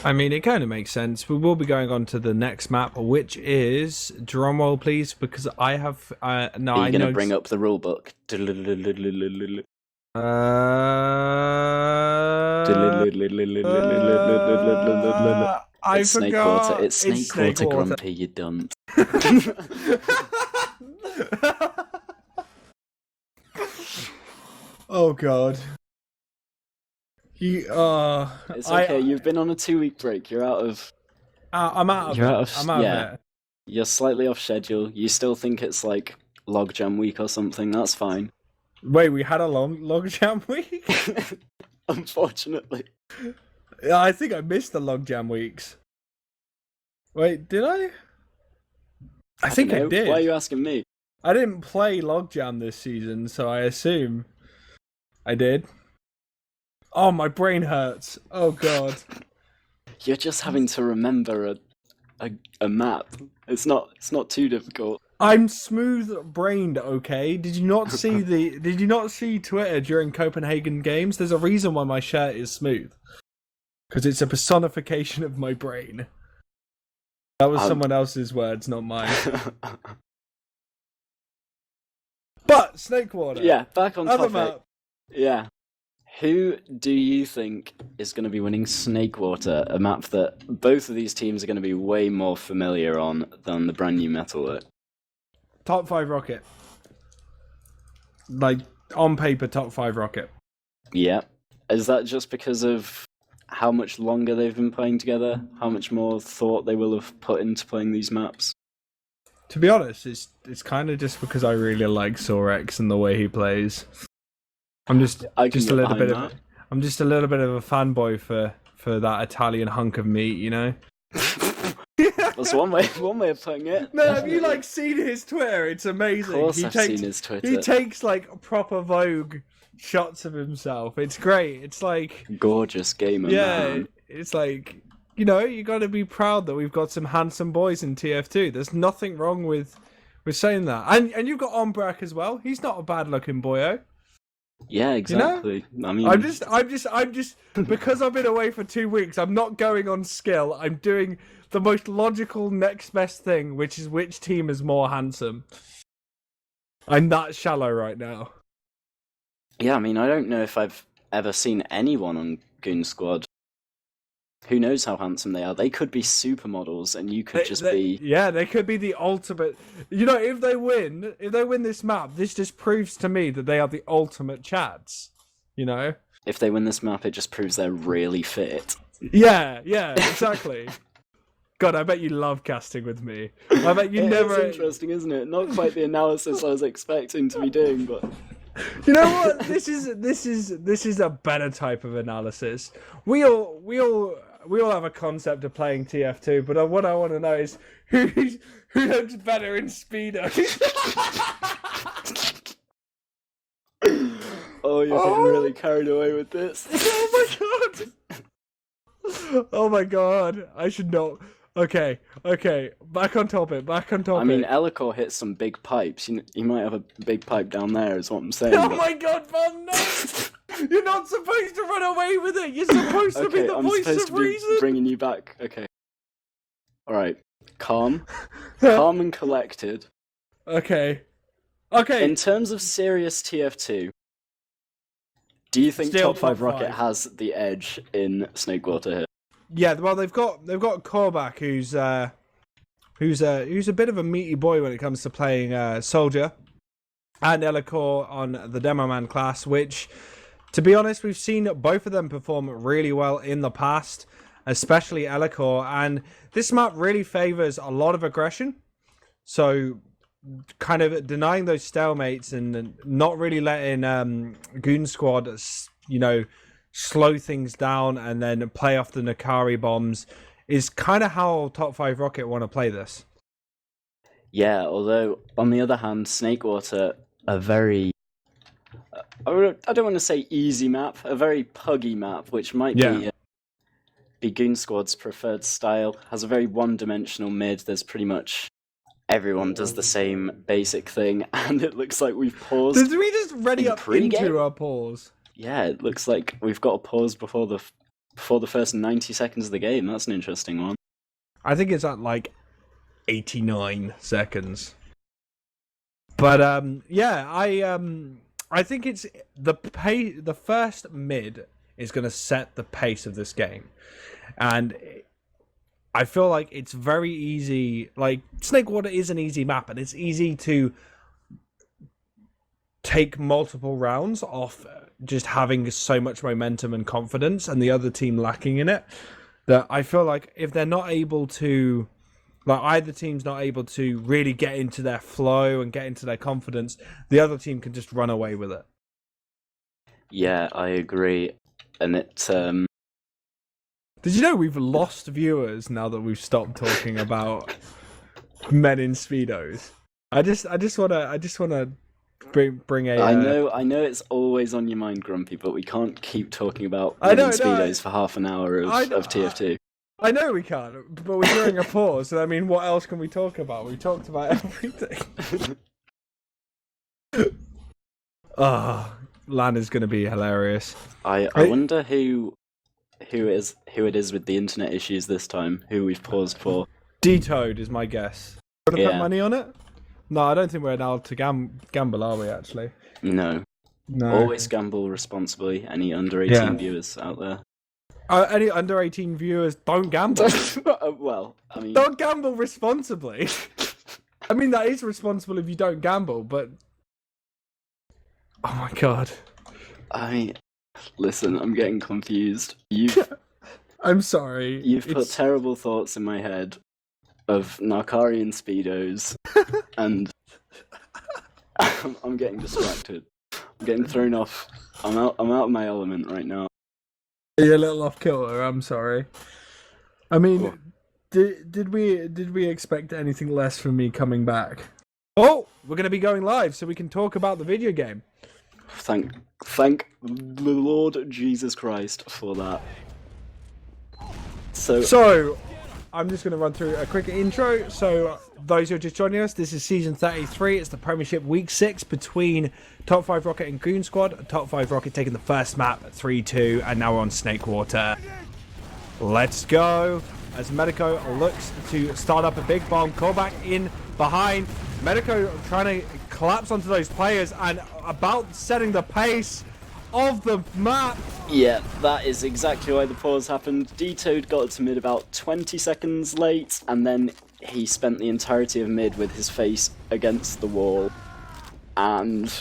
I mean, it kind of makes sense. We will be going on to the next map, which is drumroll, please, because I have no. Are you going to bring up the rulebook? I It's Snake forgot. Water. It's Snake Water, Grumpy, you dump. Oh god. It's okay. You've been on a 2-week break. You're out of. I'm out of it. I'm out of it. You're slightly off schedule. You still think it's like logjam week or something. That's fine. Wait, we had a long logjam week? Unfortunately. Yeah, I think I missed the logjam weeks. Wait, did I? I think I did. Why are you asking me? I didn't play logjam this season, so I assume I did. Oh, my brain hurts. Oh god. You're just having to remember a map. It's not too difficult. I'm smooth-brained, okay? Did you not see Twitter during Copenhagen Games? There's a reason why my shirt is smooth. Because it's a personification of my brain. That was someone else's words, not mine. But Snakewater. Yeah, back on Other topic. map. Yeah. Who do you think is going to be winning Snakewater, a map that both of these teams are going to be way more familiar on than the brand new Metalworks? Top5rocket. Like, on paper, top5rocket. Yeah. Is that just because of how much longer they've been playing together? How much more thought they will have put into playing these maps? To be honest, it's kind of just because I really like Sorex and the way he plays. I'm just a little bit of I'm just a little bit of a fanboy for that Italian hunk of meat, you know. That's one way of putting it. No, have you like seen his Twitter? It's amazing. Of course I've seen his Twitter. He takes like proper Vogue shots of himself. It's great. It's like gorgeous gamer. Yeah, man. it's like, you know, you got to be proud that we've got some handsome boys in TF2. There's nothing wrong with saying that. And you've got Ombrak as well. He's not a bad looking boyo. Yeah, exactly. You know? I mean, I'm just because I've been away for 2 weeks. I'm not going on skill. I'm doing the most logical next best thing, which is which team is more handsome. I'm that shallow right now. Yeah, I mean, I don't know if I've ever seen anyone on Goon Squad. Who knows how handsome they are? They could be supermodels, and you could be. Yeah, they could be the ultimate. You know, if they win this map, this just proves to me that they are the ultimate chads. You know, if they win this map, it just proves they're really fit. Yeah, exactly. God, I bet you love casting with me. I bet you never. It's interesting, isn't it? Not quite the analysis I was expecting to be doing, but. You know what? This is a better type of analysis. We all have a concept of playing TF2, but what I want to know is who looks better in Speedo. Oh, you're getting really carried away with this. Oh my god! Oh my god! I should not. Okay. Back on topic. I mean, Elikor hits some big pipes. You might have a big pipe down there, is what I'm saying. Oh my god, Bob, no! You're not supposed to run away with it. You're supposed to be the voice of reason. Bringing you back. Okay. All right. Calm and collected. Okay. In terms of serious TF2, do you think Still top5rocket 5. has the edge in Snakewater here? Yeah, well, they've got Korbak, who's a bit of a meaty boy when it comes to playing soldier, and Elikor on the demo man class, which, to be honest, we've seen both of them perform really well in the past, especially Elikor, and this map really favors a lot of aggression, so kind of denying those stalemates and not really letting Goon Squad, you know, slow things down and then play off the Nakari bombs is kind of how top5rocket want to play this. Yeah, although on the other hand, Snakewater, a very I don't want to say easy map, a very puggy map, which might be Goon Squad's preferred style, has a very one-dimensional mid. There's pretty much everyone does the same basic thing, and it looks like we've paused. Did we just ready up into our pause? Yeah, it looks like we've got a pause before the first 90 seconds of the game. That's an interesting one. I think it's at like 89 seconds. But I think it's the first mid is going to set the pace of this game. And I feel like it's very easy. Like, Snakewater is an easy map, and it's easy to take multiple rounds off just having so much momentum and confidence and the other team lacking in it, that I feel like if they're not able to, like, either team's not able to really get into their flow and get into their confidence, the other team can just run away with it. Yeah, I agree. And it Did you know we've lost viewers now that we've stopped talking about men in Speedos? I just wanna bring a. I know it's always on your mind, Grumpy, but we can't keep talking about men in Speedos for half an hour of TF2. I know we can't, but we're during a pause, so I mean, what else can we talk about? We talked about everything. LAN is going to be hilarious. I wonder who who it is with the internet issues this time, who we've paused for. D-Toad is my guess. Want to put Yeah. money on it? No, I don't think we're allowed to gamble, are we, actually? No. No. Always gamble responsibly, any under 18 viewers out there. Any under 18 viewers, don't gamble. Well, I mean... Don't gamble responsibly. I mean, that is responsible if you don't gamble, but... Oh my god. I mean, listen, I'm getting confused. I'm sorry. You've put terrible thoughts in my head of Narkari and Speedos, and I'm getting distracted. I'm getting thrown off. I'm out of my element right now. You're a little off kilter. I'm sorry. I mean, did we expect anything less from me coming back? Oh, we're going to be going live, so we can talk about the video game. Thank the Lord Jesus Christ for that. So I'm just going to run through a quick intro. So those who are just joining us, this is season 33. It's the Premiership Week 6 between top5rocket and goonsquad. top5rocket taking the first map at 3-2, and now we're on Snakewater. Let's go. As Medico looks to start up a big bomb, call back in behind. Medico trying to collapse onto those players and about setting the pace of the map. Yeah, that is exactly why the pause happened. D-Toad got to mid about 20 seconds late, and then he spent the entirety of mid with his face against the wall. And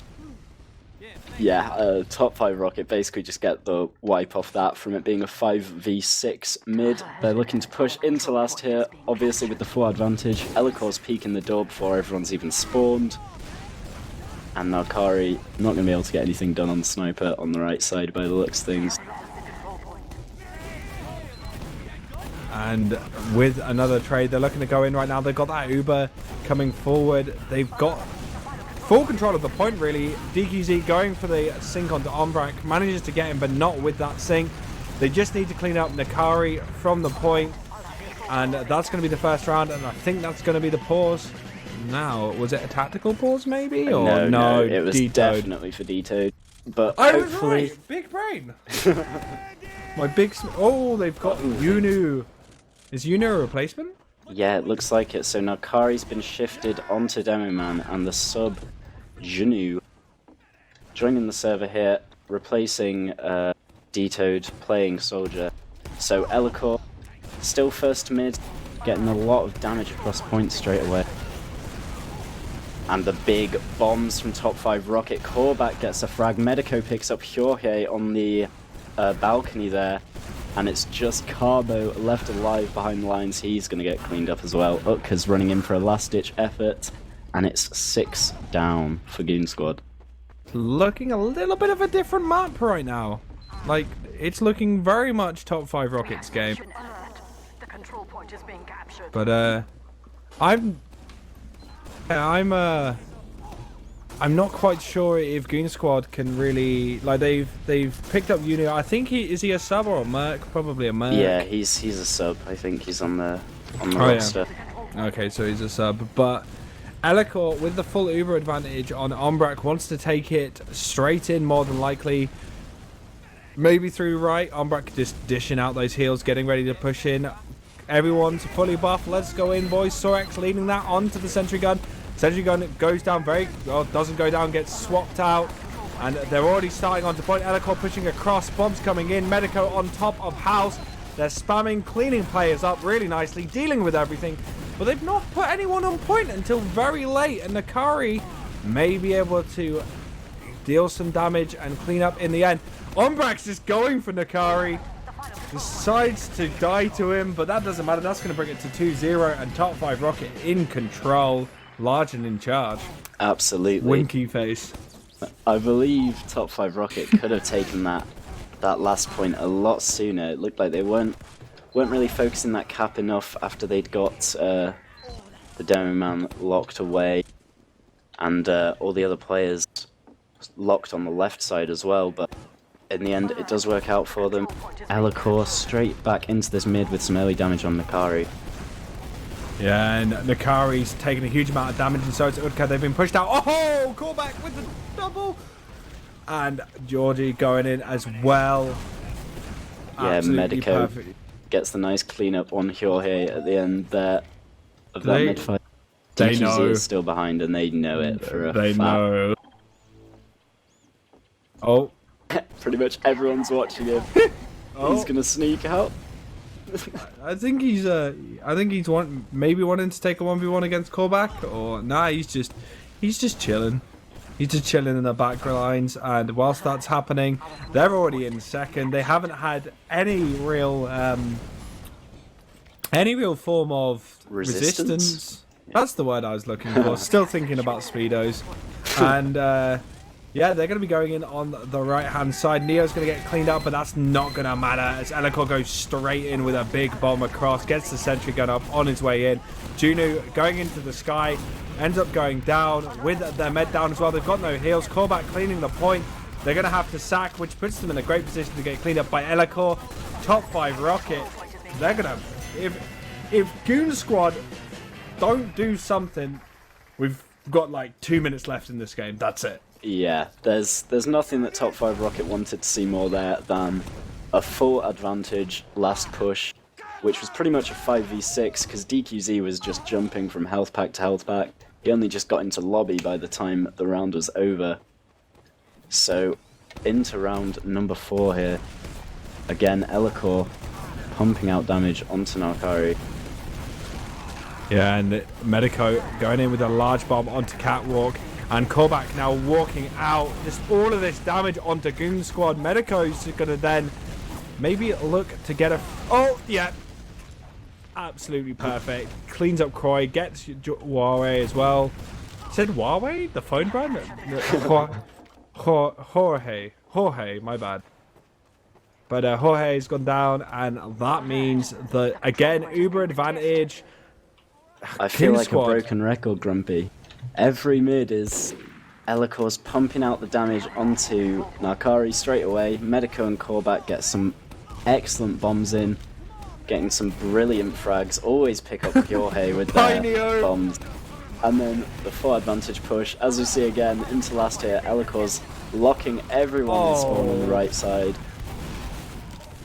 yeah, top5rocket basically just get the wipe off that from it being a 5v6 mid. They're looking to push into last here, obviously with the full advantage. Elicor's peeking the door before everyone's even spawned. And Narkari not going to be able to get anything done on the sniper on the right side by the looks of things. And with another trade, they're looking to go in right now. They've got that Uber coming forward. They've got full control of the point, really. DQZ going for the sink onto Ombrak. Manages to get him, but not with that sink. They just need to clean up Nakari from the point. And that's going to be the first round. And I think that's going to be the pause. Now, was it a tactical pause, maybe? Or No, it was D-Toad. definitely for D-Toad. But I was hopefully... right! Big brain! My big... Oh, they've got Yunu. Is Yunu a replacement? Yeah, it looks like it. So Narkari's been shifted onto Demo Man, and the sub Junu joining the server here, replacing D-Toad playing Soldier. So Elicor still first mid, getting a lot of damage across points straight away. And the big bombs from top5rocket. Korvac gets a frag. Medico picks up Jorge on the balcony there. And it's just Carbo left alive behind the lines. He's going to get cleaned up as well. Utka's running in for a last-ditch effort. And it's 6 down for Goon Squad. Looking a little bit of a different map right now. Like, it's looking very much top5rocket's game. But, I'm not quite sure if Goon Squad can really, like, they've picked up Uni. I think is he a sub or a merc? Probably a merc. Yeah, he's a sub. I think he's on the roster. Yeah. Okay, so he's a sub. But Elicor with the full Uber advantage on Ombrak wants to take it straight in, more than likely. Maybe through right. Ombrak just dishing out those heals, getting ready to push in. Everyone's fully buffed. Let's go in, boys. Sorex leading that onto the sentry gun. Sentry gun goes down very well, doesn't go down, gets swapped out. And they're already starting onto point. Elicor pushing across, bombs coming in. Medico on top of house. They're spamming, cleaning players up really nicely, dealing with everything. But they've not put anyone on point until very late. And Nakari may be able to deal some damage and clean up in the end. Ombrak's just going for Nakari. Decides to die to him, but that doesn't matter. That's going to bring it to 2-0 and top5rocket in control. Large and in charge. Absolutely. Winky face. I believe top5rocket could have taken that last point a lot sooner. It looked like they weren't really focusing that cap enough after they'd got the Demo Man locked away, and all the other players locked on the left side as well. But in the end, it does work out for them. Elicor straight back into this mid with some early damage on Nakari. Yeah, and Nakari's taking a huge amount of damage, and so it's Udka. They've been pushed out. Oh, call back with the double. And Georgie going in as well. absolutely Medico perfect. gets the nice cleanup on Jorge at the end there of that They- mid-fight. they DQZ know. is still behind, and they know it for a They fact. know. Oh. Pretty much everyone's watching him. Oh. He's gonna sneak out. I think he's maybe wanting to take a 1v1 against Callback, or nah, he's just chilling. He's just chilling in the back lines, and whilst that's happening, they're already in second. They haven't had any real form of resistance. That's the word I was looking for. Still thinking about speedos, and yeah, they're going to be going in on the right-hand side. Neo's going to get cleaned up, but that's not going to matter as Elikor goes straight in with a big bomb across, gets the sentry gun up on his way in. Junu going into the sky, ends up going down with their med down as well. They've got no heals. Callback cleaning the point. They're going to have to sack, which puts them in a great position to get cleaned up by Elikor. Top 5 Rocket. They're going to... If Goon Squad don't do something, we've got like 2 minutes left in this game. That's it. Yeah, there's nothing that top 5 Rocket wanted to see more there than a full advantage last push, which was pretty much a 5v6 because DQZ was just jumping from health pack to health pack. He only just got into lobby by the time the round was over. So into round number 4 here. Again, Elikor pumping out damage onto Narkari. Yeah, and Medico going in with a large bomb onto Catwalk. And Callback now walking out. Just all of this damage onto Goon Squad. Medico's going to then maybe look to get a... Oh, yeah. Absolutely perfect. Cleans up Koi. Gets Huawei as well. Said Huawei? The phone brand? Jorge, my bad. But Jorge's gone down. And that means that, again, Uber advantage. I feel like Squad. a broken record, Grumpy. Every mid is Elikor's pumping out the damage onto Narkari straight away. Medico and Callback get some excellent bombs in, getting some brilliant frags. Always pick up Jorge with their bombs. And then the full advantage push, as we see again, into last here. Elikor's locking everyone in spawn on the right side.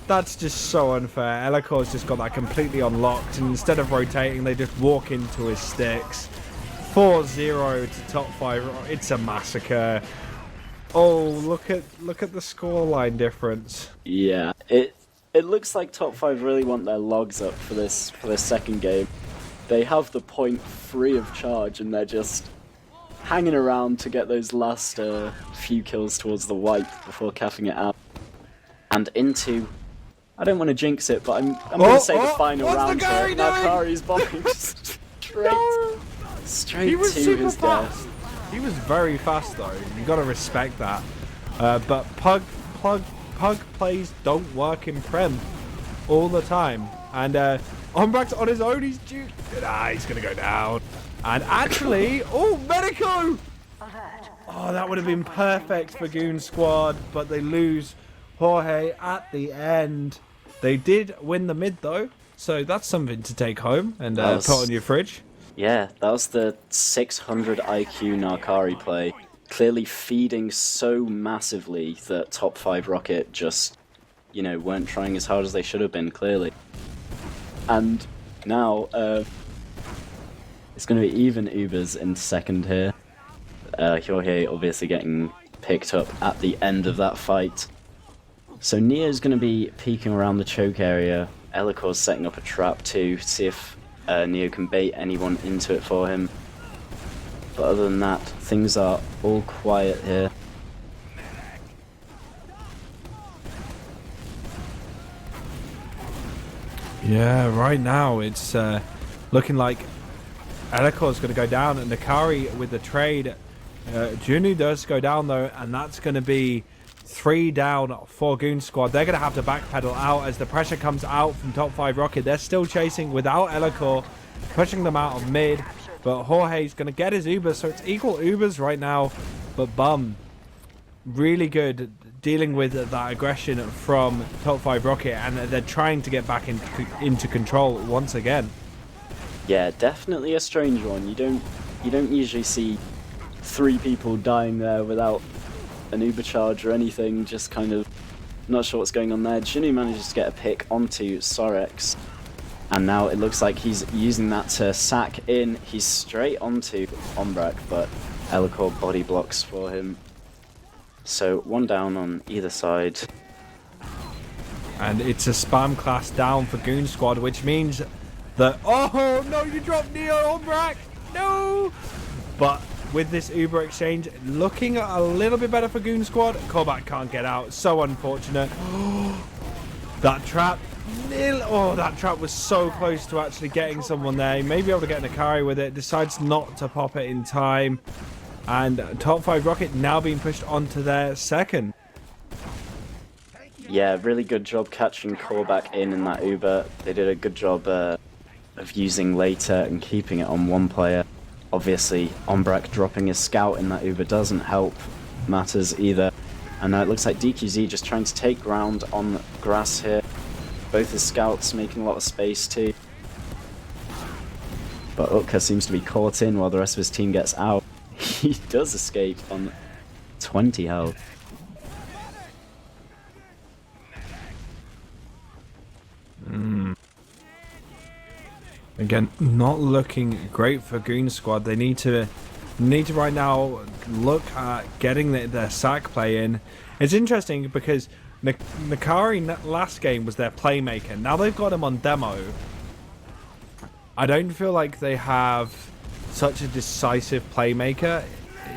That's just so unfair. Elikor's just got that completely unlocked, and instead of rotating, they just walk into his sticks. 4-0 to top 5. It's a massacre. Oh, look at the scoreline difference. Yeah, it looks like top 5 really want their logs up for this second game. They have the point free of charge, and they're just hanging around to get those last few kills towards the white before capping it out. And into, I don't want to jinx it, but I'm going to say the final round here. Narkari's bombing straight He was to super his fast. death. He was very fast though. You got to respect that. But Pug plays don't work in Prem all the time. And Ombrax on his own, he's gonna go down. And actually, oh, Medico! Oh, that would have been perfect for Goon Squad, but they lose Jorge at the end. They did win the mid though, so that's something to take home and put on your fridge. Yeah, that was the 600 IQ Narkari play. Clearly feeding so massively that top 5 Rocket just, weren't trying as hard as they should have been, clearly. And now, it's going to be even Ubers in second here. Jorge obviously getting picked up at the end of that fight. So Neo's going to be peeking around the choke area. Elikor's setting up a trap to see if Neo can bait anyone into it for him. But other than that, things are all quiet here. Yeah, right now it's looking like Elikor's going to go down, and Nakari with the trade. Junu does go down though, and that's going to be 3 down for Goon Squad. They're going to have to backpedal out as the pressure comes out from top 5 Rocket. They're still chasing without Elikor, pushing them out of mid. But Jorge's going to get his Uber, so it's equal Ubers right now. But Bum, really good dealing with that aggression from top 5 Rocket, and they're trying to get back into control once again. Yeah, definitely a strange one. You don't usually see 3 people dying there without an Uber charge or anything, just kind of Not sure what's going on there. Junu manages to get a pick onto Sorex. And now it looks like he's using that to sack in. He's straight onto Ombrak, but Elikor body blocks for him. So 1 down on either side. And it's a spam class down for Goon Squad, which means that... Oh, no, you dropped Neo Ombrak! No! But with this Uber exchange looking a little bit better for Goon Squad, Korvac can't get out. So unfortunate. That trap... Oh, that trap was so close to actually getting someone there. He may be able to get Nakari with it. Decides not to pop it in time. And top5rocket now being pushed onto their second. Yeah, really good job catching Korvac in that Uber. They did a good job of using later and keeping it on one player. Obviously, Ombrak dropping his scout in that Uber doesn't help matters either. And now it looks like DQZ just trying to take ground on grass here. Both his scouts making a lot of space too. But Utka seems to be caught in while the rest of his team gets out. He does escape on 20 health. Again, not looking great for Goon Squad. They need to right now look at getting their sack play in. It's interesting because Nakari last game was their playmaker. Now they've got him on demo. I don't feel like they have such a decisive playmaker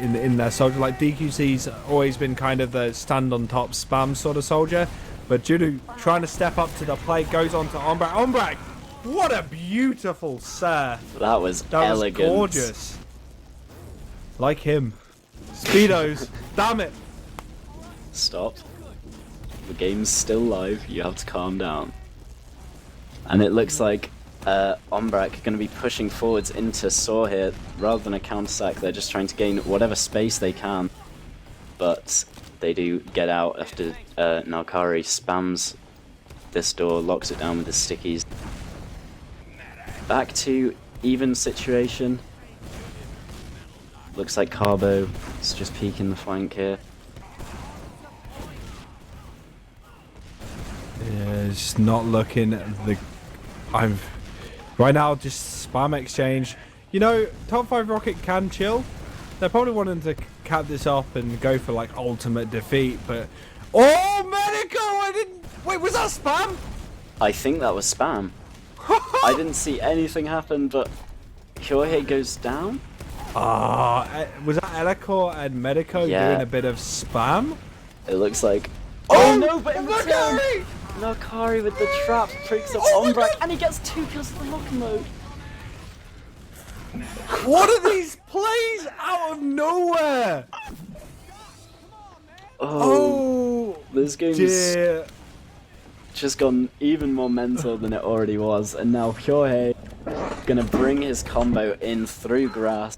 in their soldier. Like DQC's always been kind of the stand on top spam sort of soldier. But Judo trying to step up to the plate, goes on to Ombrak. Ombrak! What a beautiful serve. That was elegant. Was gorgeous. Like him. Speedos. Damn it. Stop. The game's still live. You have to calm down. And it looks like Ombrak are going to be pushing forwards into Saw here. Rather than a counter-sack, they're just trying to gain whatever space they can. But they do get out after Nalkari spams this door, locks it down with his stickies. Back to even situation. Looks like Carbo is just peeking the flank here. Yeah, it's not looking right now just spam exchange. You know, top5rocket can chill. They're probably wanting to cap this off and go for like ultimate defeat, but Medico! Wait, was that spam? I think that was spam. I didn't see anything happen, but Kyohei goes down. Was that Elikor and Medico doing a bit of spam? It looks like. Oh no! But in return, Nakari with the trap freaks up Ombrak, and he gets 2 kills with the lock mode. What are these plays out of nowhere? Oh, this game's just gone even more mental than it already was, and now Kyohei gonna bring his combo in through grass.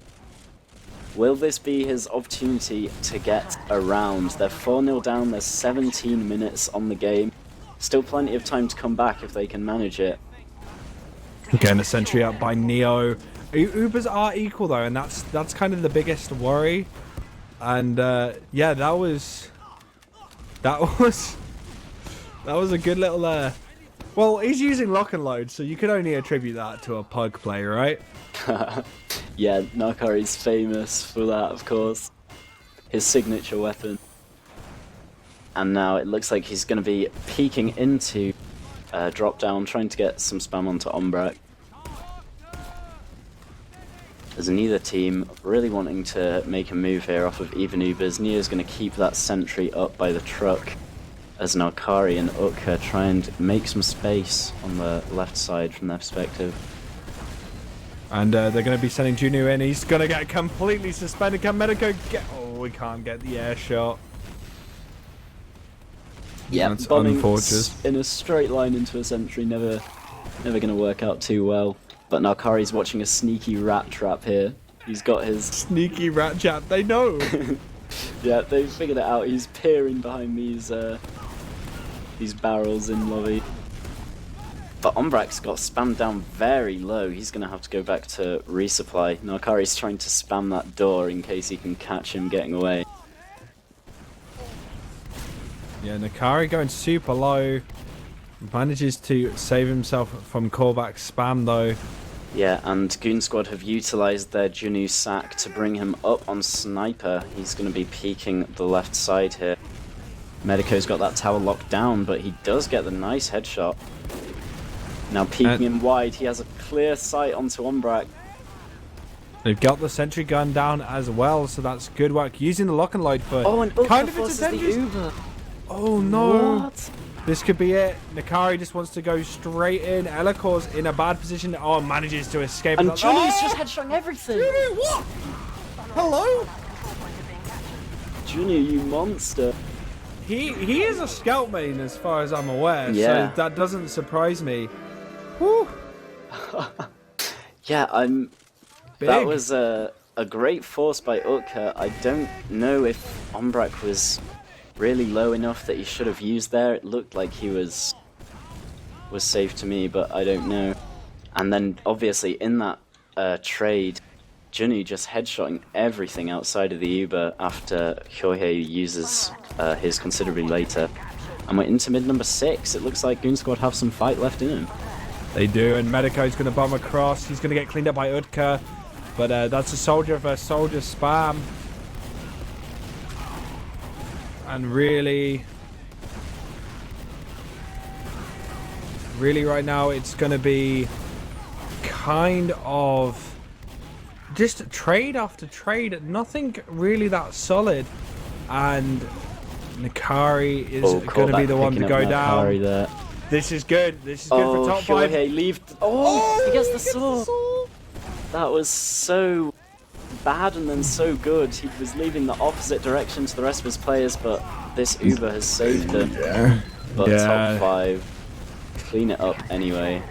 Will this be his opportunity to get around? They're 4-0 down, there's 17 minutes on the game. Still plenty of time to come back if they can manage it. Getting a sentry up by Neo. Ubers are equal though, and that's kind of the biggest worry. And yeah, that was a good little well, he's using lock and load, so you can only attribute that to a pug play, right? Yeah, Nakari's famous for that, of course. His signature weapon. And now it looks like he's going to be peeking into drop down, trying to get some spam onto Ombrak. There's neither team really wanting to make a move here off of even Ubers. Neo's going to keep that sentry up by the truck as Nalkari and Utka try and make some space on the left side from their perspective. And they're going to be sending Juno in. He's going to get completely suspended. Can Medico get... Oh, we can't get the air shot. Yeah, that's bombing unfortunate. In a straight line into a sentry, never going to work out too well. But Nalkari's watching a sneaky rat trap here. He's got his... Sneaky rat trap, they know! Yeah, they've figured it out. He's peering behind these barrels in lobby. But Ombrak's got spammed down very low. He's going to have to go back to resupply. Nalkari's trying to spam that door in case he can catch him getting away. Yeah, Nakari going super low. Manages to save himself from callback spam though. Yeah, and Goon Squad have utilized their Junu sack to bring him up on Sniper. He's going to be peeking the left side here. Medico's got that tower locked down, but he does get the nice headshot. Now peeking him wide, he has a clear sight onto Umbrak. They've got the sentry gun down as well, so that's good work. Using the lock and load for and kind of forces its the Uber. Oh no! What? This could be it. Nakari just wants to go straight in. Elacor's in a bad position. Oh, manages to escape. And Junu's just headshotting everything. Junu, what? Hello? Junu, you monster. He is a scout main as far as I'm aware, Yeah. so that doesn't surprise me. Whew. Yeah, Big. that was a great force by Utka. I don't know if Umbrak was really low enough that he should have used there. It looked like he was safe to me, but I don't know. And then obviously in that trade, Junu just headshotting everything outside of the Uber after Hyohei uses his considerably later. And we're into mid number 6. It looks like Goon Squad have some fight left in him. They do, and Medico's going to bomb across. He's going to get cleaned up by Utka, but that's a soldier versus soldier spam. And really right now it's going to be kind of just trade after trade, nothing really that solid. And Nakari is going to be the one to go down. There. This is good. This is good for top 5. Leave. He gets the sword. That was so bad and then so good. He was leaving the opposite direction to the rest of his players, but this Uber has saved him. Yeah. But top 5 clean it up anyway.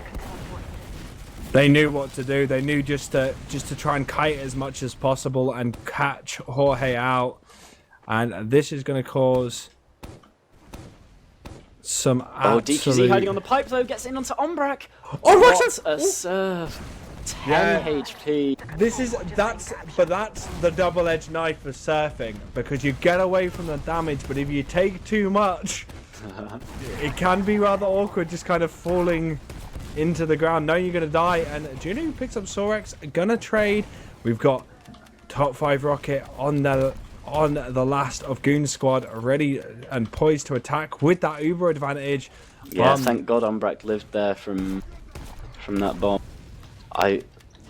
They knew what to do. They knew just to try and kite as much as possible and catch Jorge out. And this is going to cause some DQZ hiding on the pipe though, gets in onto Umbrak. Oh, what a serve. 10 HP. That's the double-edged knife of surfing, because you get away from the damage, but if you take too much, it can be rather awkward just kind of falling into the ground knowing you're going to die. And Junu picks up Sorex, gonna trade. We've got top 5 rocket on the last of Goon Squad, ready and poised to attack with that Uber advantage. Yeah, thank God Umbrak lived there from that bomb. I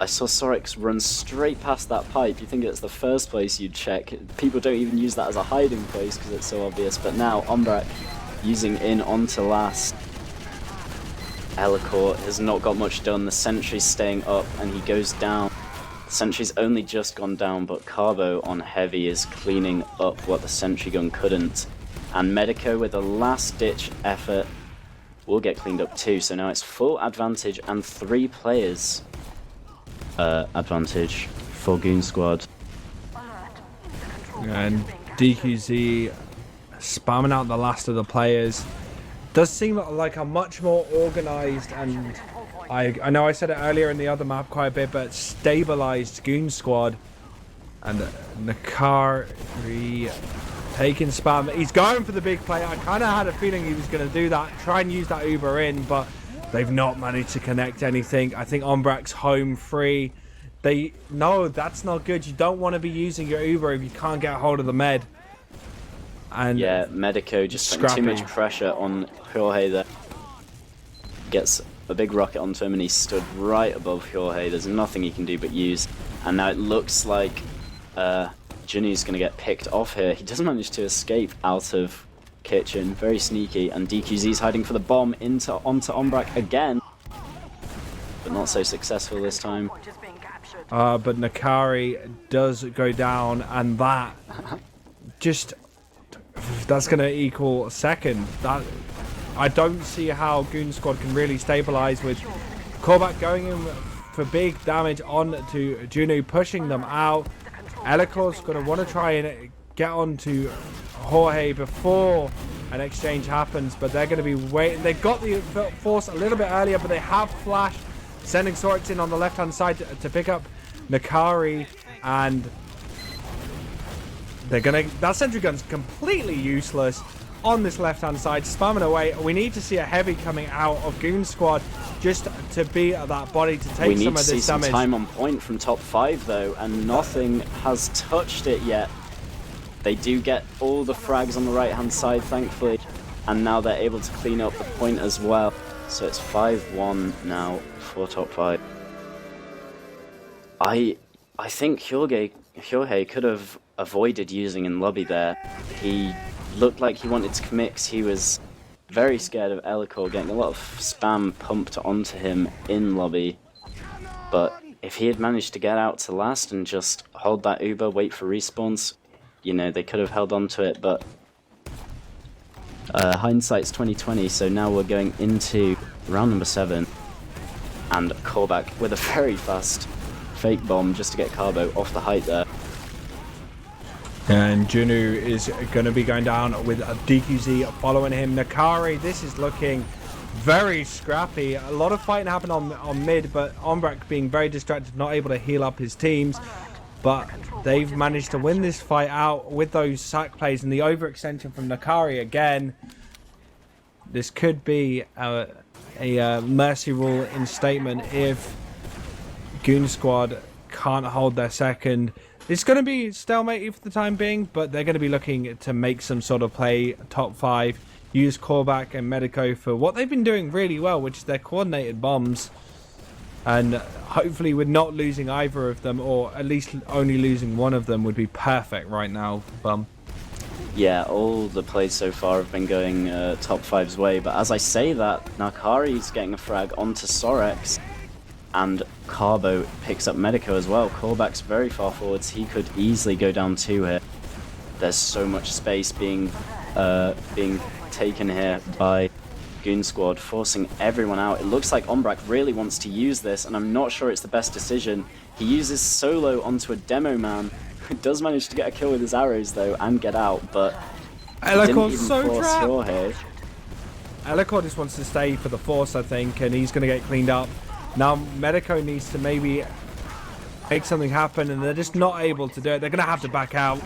saw Sorex run straight past that pipe. You think it's the first place you'd check. People don't even use that as a hiding place because it's so obvious. But now Umbrak using in onto last. Elacor has not got much done. The sentry's staying up and he goes down. The sentry's only just gone down, but Carbo on heavy is cleaning up what the sentry gun couldn't. And Medico with a last-ditch effort will get cleaned up too. So now it's full advantage and 3 players advantage for Goon Squad. And DQZ spamming out the last of the players. Does seem like a much more organized, and I know I said it earlier in the other map quite a bit, but stabilized Goon Squad. And Nakari taking spam. He's going for the big play. I kind of had a feeling he was going to do that, try and use that Uber in, but they've not managed to connect anything. I think Umbrak's home free. No, that's not good. You don't want to be using your Uber if you can't get a hold of the med. And yeah, Medico just putting too much pressure on Jorge there. Gets a big rocket onto him and he stood right above Jorge. There's nothing he can do but use. And now it looks like Junu's going to get picked off here. He doesn't manage to escape out of kitchen. Very sneaky. And DQZ's hiding for the bomb onto Umbrak again. But not so successful this time. But Nakari does go down, and that that's going to equal second. That I don't see how Goon Squad can really stabilize with callback going in for big damage on to Junu, pushing them out. Elacor's going to want to try and get onto Jorge before an exchange happens, but they're going to be waiting. They got the force a little bit earlier, but they have flashed, sending Sorex in on the left-hand side to pick up Nakari, and they're gonna. That sentry gun's completely useless. on this left-hand side, spamming away. We need to see a heavy coming out of Goon Squad just to be at that body to take some of this damage. We need to see some time on point from top 5 though, and nothing has touched it yet. They do get all the frags on the right-hand side, thankfully, and now they're able to clean up the point as well. So it's 5-1 now for top 5. I think Hyohei could have avoided using in lobby there. He looked like he wanted to commit. He was very scared of Elikor getting a lot of spam pumped onto him in lobby. But if he had managed to get out to last and just hold that Uber, wait for respawns, you know, they could have held on to it. But hindsight's 2020, so now we're going into round number 7. And callback with a very fast fake bomb just to get Carbo off the height there. And Junu is going to be going down with a DQZ following him. Nakari, this is looking very scrappy. A lot of fighting happened on mid, but Ombrak being very distracted, not able to heal up his teams. But they've managed to win this fight out with those sack plays and the overextension from Nakari again. This could be a mercy rule in statement if Goon Squad can't hold their second. It's going to be stalemate for the time being, but they're going to be looking to make some sort of play top 5, use Callback and Medico for what they've been doing really well, which is their coordinated bombs. And hopefully with not losing either of them, or at least only losing one of them, would be perfect right now. Yeah, all the plays so far have been going top 5's way, but as I say that, Nakari's getting a frag onto Sorex, and Carbo picks up Medico as well. Callback's very far forwards, he could easily go down 2 here. There's so much space being taken here by Goon Squad, forcing everyone out. It looks like Ombrak really wants to use this, and I'm not sure it's the best decision. He uses solo onto a demo man, who does manage to get a kill with his arrows though, and get out, but Elikor's so trapped. Elikor just wants to stay for the force, I think, and he's going to get cleaned up. Now Medico needs to maybe make something happen, and they're just not able to do it. They're going to have to back out.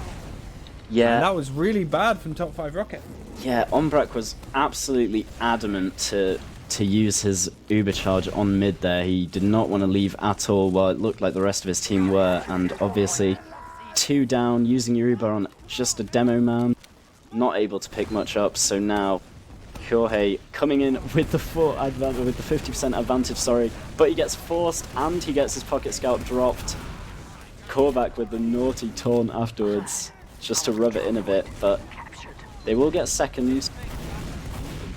Yeah. And that was really bad from top 5 Rocket. Yeah, Ombrak was absolutely adamant to use his Uber charge on mid there. He did not want to leave at all while it looked like the rest of his team were, and obviously 2 down, using your Uber on just a demo man, not able to pick much up, so now Hyohei coming in with the 50% advantage, sorry, but he gets forced and he gets his pocket scout dropped. Korvac with the naughty taunt afterwards, just to rub it in a bit, but they will get seconds,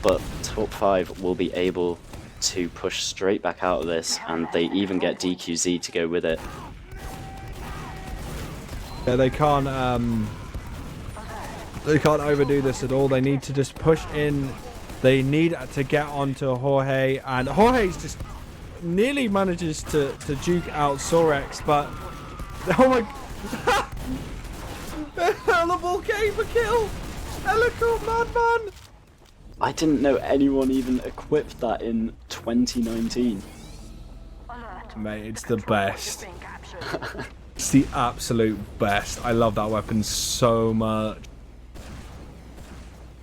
but top 5 will be able to push straight back out of this, and they even get DQZ to go with it. Yeah, they can't overdo this at all. They need to just push in. They need to get onto Jorge, and Jorge's just nearly manages to juke out Sorex, but oh my Hellable game for kill! Elikor madman! I didn't know anyone even equipped that in 2019. Mate, it's the best. It's the absolute best. I love that weapon so much.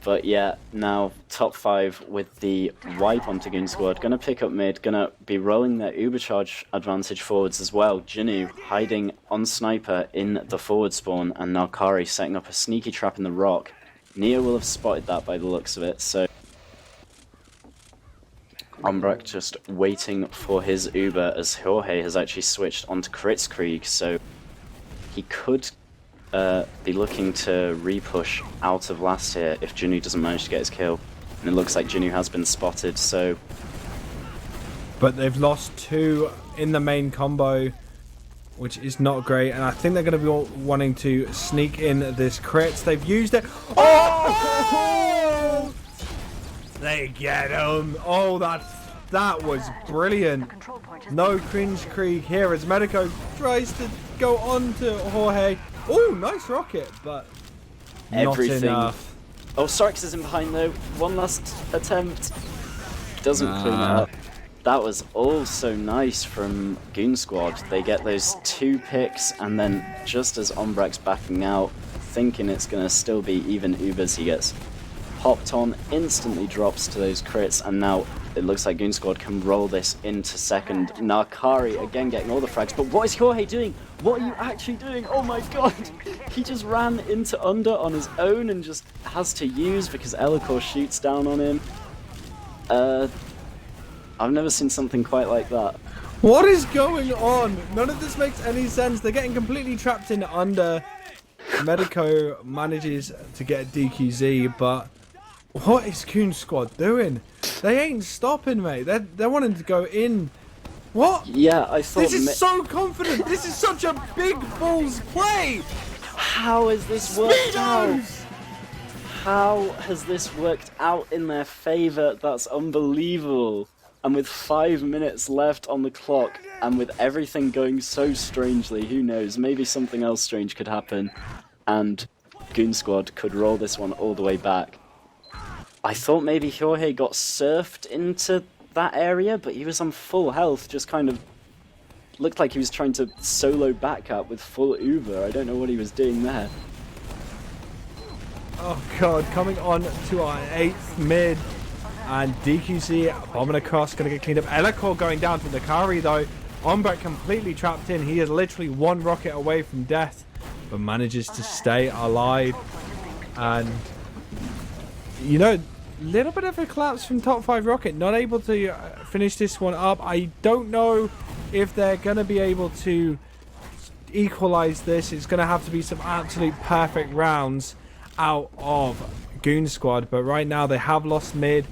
But yeah, now top 5 with the wipe onto Goon Squad. Gonna pick up mid, gonna be rolling their Uber charge advantage forwards as well. Jinu hiding on sniper in the forward spawn, and Nalkari setting up a sneaky trap in the rock. Neo will have spotted that by the looks of it, so Umbrak just waiting for his Uber as Jorge has actually switched onto Kritzkrieg, so he could be looking to re-push out of last here if Jinu doesn't manage to get his kill. And it looks like Jinu has been spotted, so... But they've lost 2 in the main combo, which is not great, and I think they're going to be wanting to sneak in this crit. They've used it. Oh! They get him. Oh, that was brilliant. No cringe Krieg here as Medico tries to go on to Jorge. Oh, nice rocket, but everything. Not enough. Oh, Sarx is in behind though. One last attempt. Doesn't clean it up. That was also nice from Goon Squad. They get those 2 picks, and then just as Ombrak's backing out, thinking it's going to still be even Ubers, he gets popped on, instantly drops to those crits, and now it looks like Goon Squad can roll this into second. Nakari again getting all the frags, but what is Jorge doing? What are you actually doing? Oh my god! He just ran into under on his own and just has to use because Elikor shoots down on him. I've never seen something quite like that. What is going on? None of this makes any sense. They're getting completely trapped in under. Medico manages to get DQZ, but what is Goon Squad doing? They ain't stopping, mate. They're wanting to go in. What? Yeah, I thought... This is so confident. This is such a big balls play. How has this worked out? Speedos! How has this worked out in their favor? That's unbelievable. And with 5 minutes left on the clock, and with everything going so strangely, who knows, maybe something else strange could happen, and Goon Squad could roll this one all the way back. I thought maybe Jorge got surfed into that area, but he was on full health, just kind of looked like he was trying to solo back up with full Uber. I don't know what he was doing there. Oh god, coming on to our 8th mid. And DQC bombing across, going to get cleaned up. Elikor going down to Nakari though. Ombrak completely trapped in. He is literally 1 rocket away from death, but manages to stay alive. And, you know, little bit of a collapse from top5rocket. Not able to finish this one up. I don't know if they're going to be able to equalize this. It's going to have to be some absolute perfect rounds out of Goon Squad. But right now they have lost mid.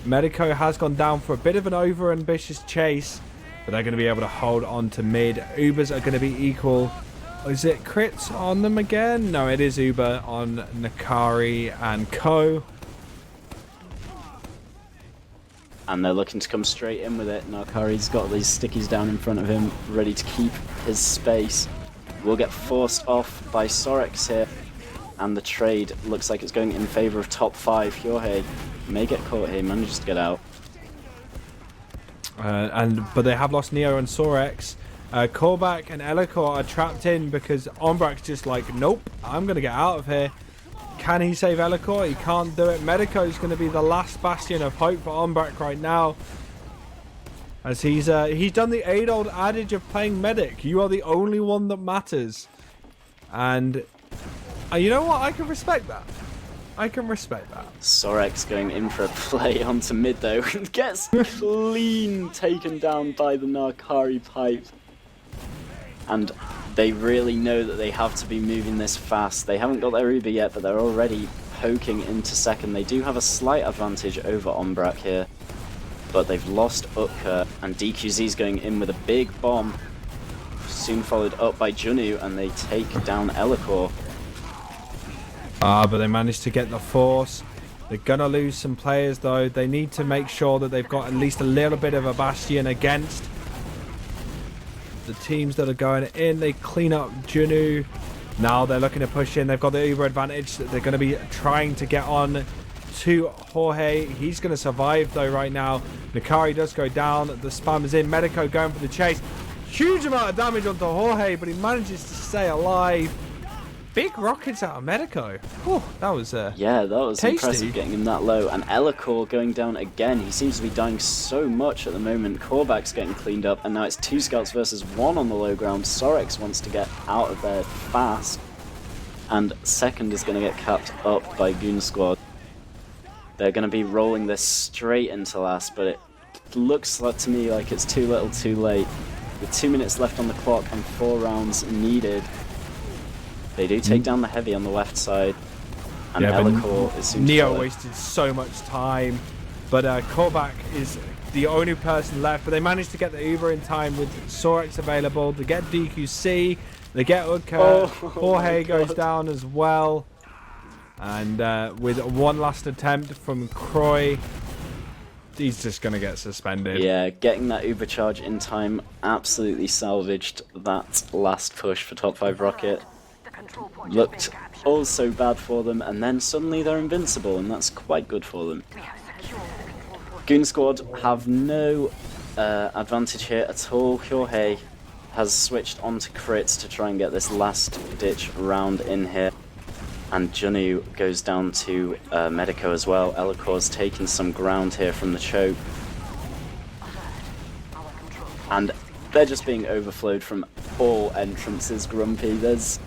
Medico has gone down for a bit of an over-ambitious chase, but they're going to be able to hold on to mid. Ubers are going to be equal. Is it crits on them again? No, it is Uber on Nakari and Co. And they're looking to come straight in with it. Nakari's got these stickies down in front of him, ready to keep his space. Will get forced off by Sorex here. And the trade looks like it's going in favor of top 5. Jorge may get caught here, manages to get out. But they have lost Neo and Sorex. Korbak and Elikor are trapped in because Ombrak's just like, nope, I'm going to get out of here. Can he save Elikor? He can't do it. Medico's going to be the last bastion of hope for Ombrak right now. As he's done the age-old adage of playing medic. You are the only one that matters. And you know what? I can respect that. I can respect that. Sorex going in for a play onto mid though, and gets clean taken down by the Nakari pipe. And they really know that they have to be moving this fast. They haven't got their Uber yet, but they're already poking into second. They do have a slight advantage over Ombrak here, but they've lost Utka, and DQZ's going in with a big bomb, soon followed up by Junu, and they take down Elikor. But they managed to get the force. They're going to lose some players though. They need to make sure that they've got at least a little bit of a bastion against the teams that are going in. They clean up Junu. Now they're looking to push in. They've got the Uber advantage. They're going to be trying to get on to Jorge. He's going to survive though right now. Nakari does go down. The spam is in. Medico going for the chase. Huge amount of damage onto Jorge, but he manages to stay alive. Big rockets out of Medico. Whew, that was yeah, that was tasty. Impressive getting him that low. And Elikor going down again. He seems to be dying so much at the moment. Korbak's getting cleaned up, and now it's 2 scouts versus 1 on the low ground. Sorex wants to get out of there fast, and second is going to get capped up by Goon Squad. They're going to be rolling this straight into last, but it looks like to me like it's too little too late. With 2 minutes left on the clock and 4 rounds needed, they do take down the heavy on the left side, and yeah, Elikor is soon to Neo follow. wasted so much time, but Korbak is the only person left. But they managed to get the Uber in time with Sorex available. They get DQC, they get Utka. Jorge goes down as well, and with one last attempt from Kroi, he's just going to get suspended. Yeah, getting that Uber charge in time absolutely salvaged that last push for top5rocket. Looked all so bad for them, and then suddenly they're invincible, and that's quite good for them. Goon Squad have no advantage here at all. Jorge has switched onto crits to try and get this last ditch round in here. And Junu goes down to Medico as well. Elacor's taking some ground here from the choke. And they're just being overflowed from all entrances, Grumpy. There's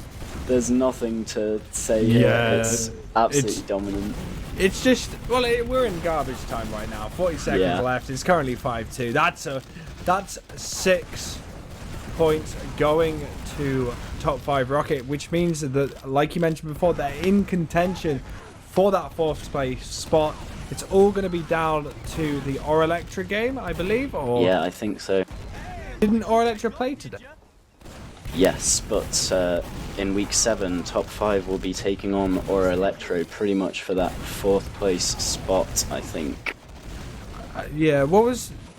nothing to say here. It's absolutely dominant. It's just, well, we're in garbage time right now. 40 seconds left. It's currently 5-2. That's 6 points going to top 5 Rocket, which means that, like you mentioned before, they're in contention for that 4th place spot. It's all going to be down to the Electra game, I believe. Or yeah, I think so. Didn't Electra play today? Yes, but in week 7, top 5 will be taking on Electro pretty much for that 4th place spot, I think. Yeah,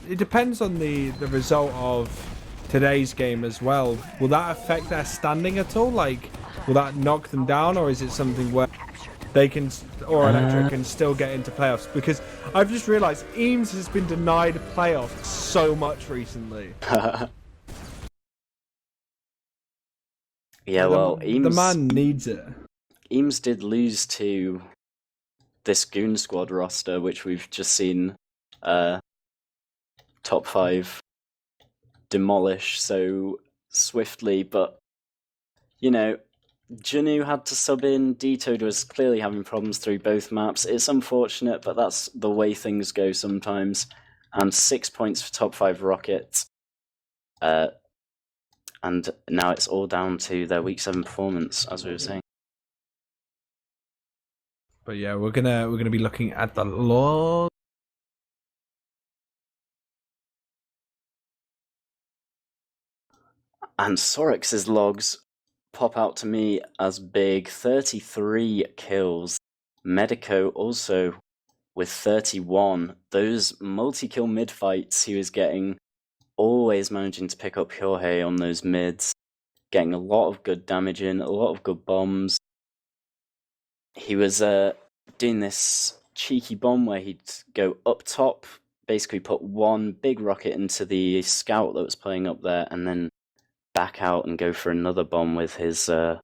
it depends on the result of today's game as well. Will that affect their standing at all? Like, will that knock them down, or is it something where they can, or Electra can still get into playoffs? Because I've just realised Eames has been denied playoffs so much recently. Yeah, well, the man needs it. Eames did lose to this Goon Squad roster, which we've just seen top 5 demolish so swiftly, but you know, Junu had to sub in. Detoad was clearly having problems through both maps. It's unfortunate, but that's the way things go sometimes. And 6 points for top 5 Rocket. And now it's all down to their week 7 performance, as we were saying. But yeah, we're gonna be looking at the log. And Sorex's logs pop out to me as big. 33 kills. Medico also with 31. Those multi-kill mid fights he was getting, always managing to pick up Jorge on those mids, getting a lot of good damage in, a lot of good bombs. He was doing this cheeky bomb where he'd go up top, basically put one big rocket into the scout that was playing up there, and then back out and go for another bomb with his other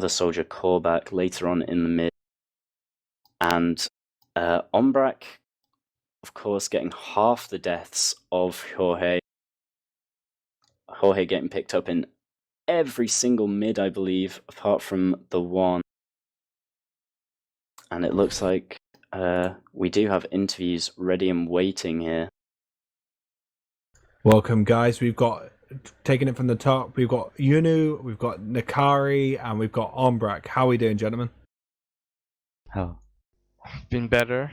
soldier Korvac later on in the mid. And Ombrak, of course, getting half the deaths of Jorge. Jorge getting picked up in every single mid, I believe, apart from the one. And it looks like we do have interviews ready and waiting here. Welcome, guys. We've got, taking it from the top, we've got Yunu, we've got Nakari, and we've got Ombrak. How are we doing, gentlemen? Oh. Been better.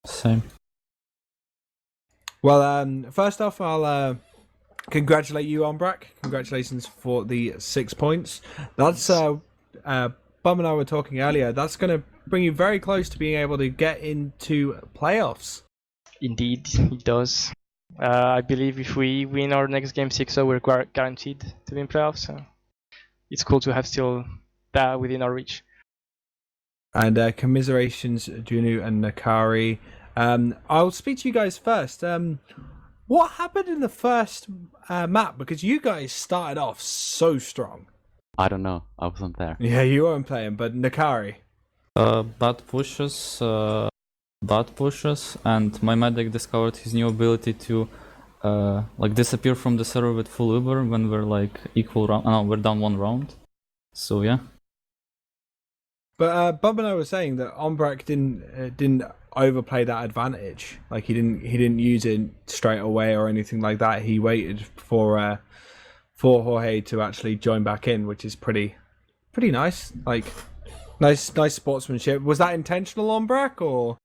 Same. Well, first off, I'll congratulate you, Ombrak. Congratulations for the 6 points. That's Bum and I were talking earlier. That's going to bring you very close to being able to get into playoffs. Indeed, it does. I believe if we win our next game 6-0, we're guaranteed to be in playoffs. So it's cool to have still that within our reach. And commiserations, Junu and Nakari. I'll speak to you guys first. What happened in the first map? Because you guys started off so strong. I don't know. I wasn't there. Yeah, you weren't playing, but Nakari. Bot pushes, and my medic discovered his new ability to disappear from the server with full Uber when we're like equal round. No, we're down 1 round. So yeah. But Bub and I were saying that Ombrak didn't overplay that advantage. Like he didn't use it straight away or anything like that. He waited for Jorge to actually join back in, which is pretty nice. Like nice sportsmanship. Was that intentional, Ombrak, or?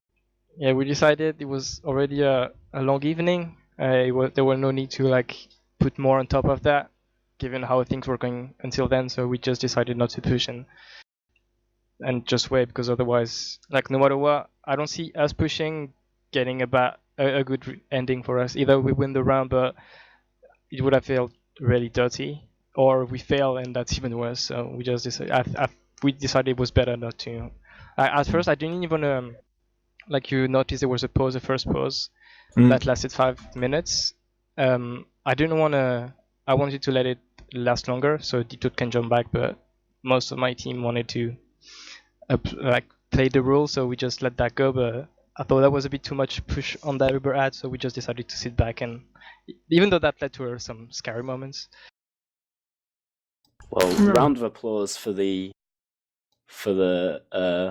Yeah, we decided it was already a long evening. There were no need to like put more on top of that, given how things were going until then. So we just decided not to push and just wait, because otherwise, like no matter what, I don't see us pushing getting a good ending for us. Either we win the round, but it would have felt really dirty, or we fail and that's even worse. So we just decided it was better not to. At first, I didn't even like you noticed there was a pause, a first pause that lasted 5 minutes. I didn't want to. I wanted to let it last longer so Detoad can jump back, but most of my team wanted to play the rule, so we just let that go. But I thought that was a bit too much push on that Uber ad, so we just decided to sit back, and even though that led to some scary moments. Well, round of applause for the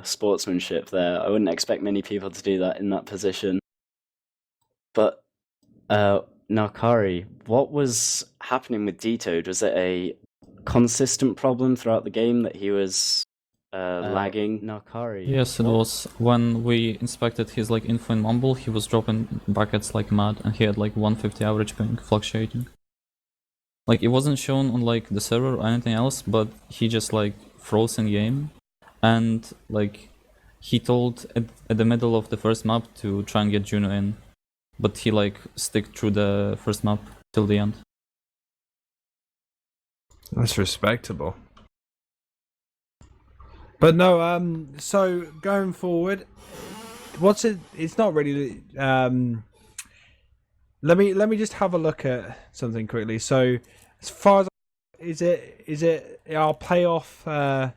sportsmanship there. I wouldn't expect many people to do that in that position. But Nakari, what was happening with D-Toad? Was it a consistent problem throughout the game that he was lagging? Nakari? Yes, it was. When we inspected his like info in Mumble, he was dropping buckets like mad, and he had like 150 average ping fluctuating. Like it wasn't shown on like the server or anything else, but he just like froze in game, and like he told at the middle of the first map to try and get Juno in, but he like stick through the first map till the end. That's respectable. But no, so going forward, what's it? It's not really. Let me just have a look at something quickly. So, as far as is it our playoff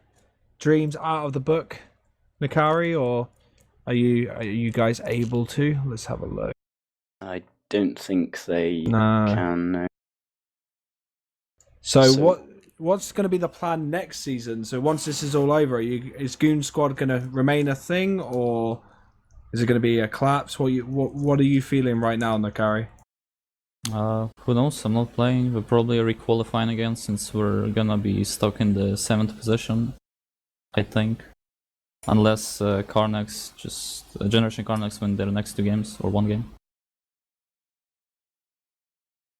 dreams out of the book, Nakari, or are you guys able to? Let's have a look. I don't think they No. can. No. So what's going to be the plan next season? So once this is all over, is Goon Squad going to remain a thing, or is it going to be a collapse? What are you feeling right now, Nakari? Who knows? I'm not playing. We're probably re-qualifying again, since we're gonna be stuck in the 7th position, I think. Unless Carnex, Generation Carnex win their next 2 games, or 1 game.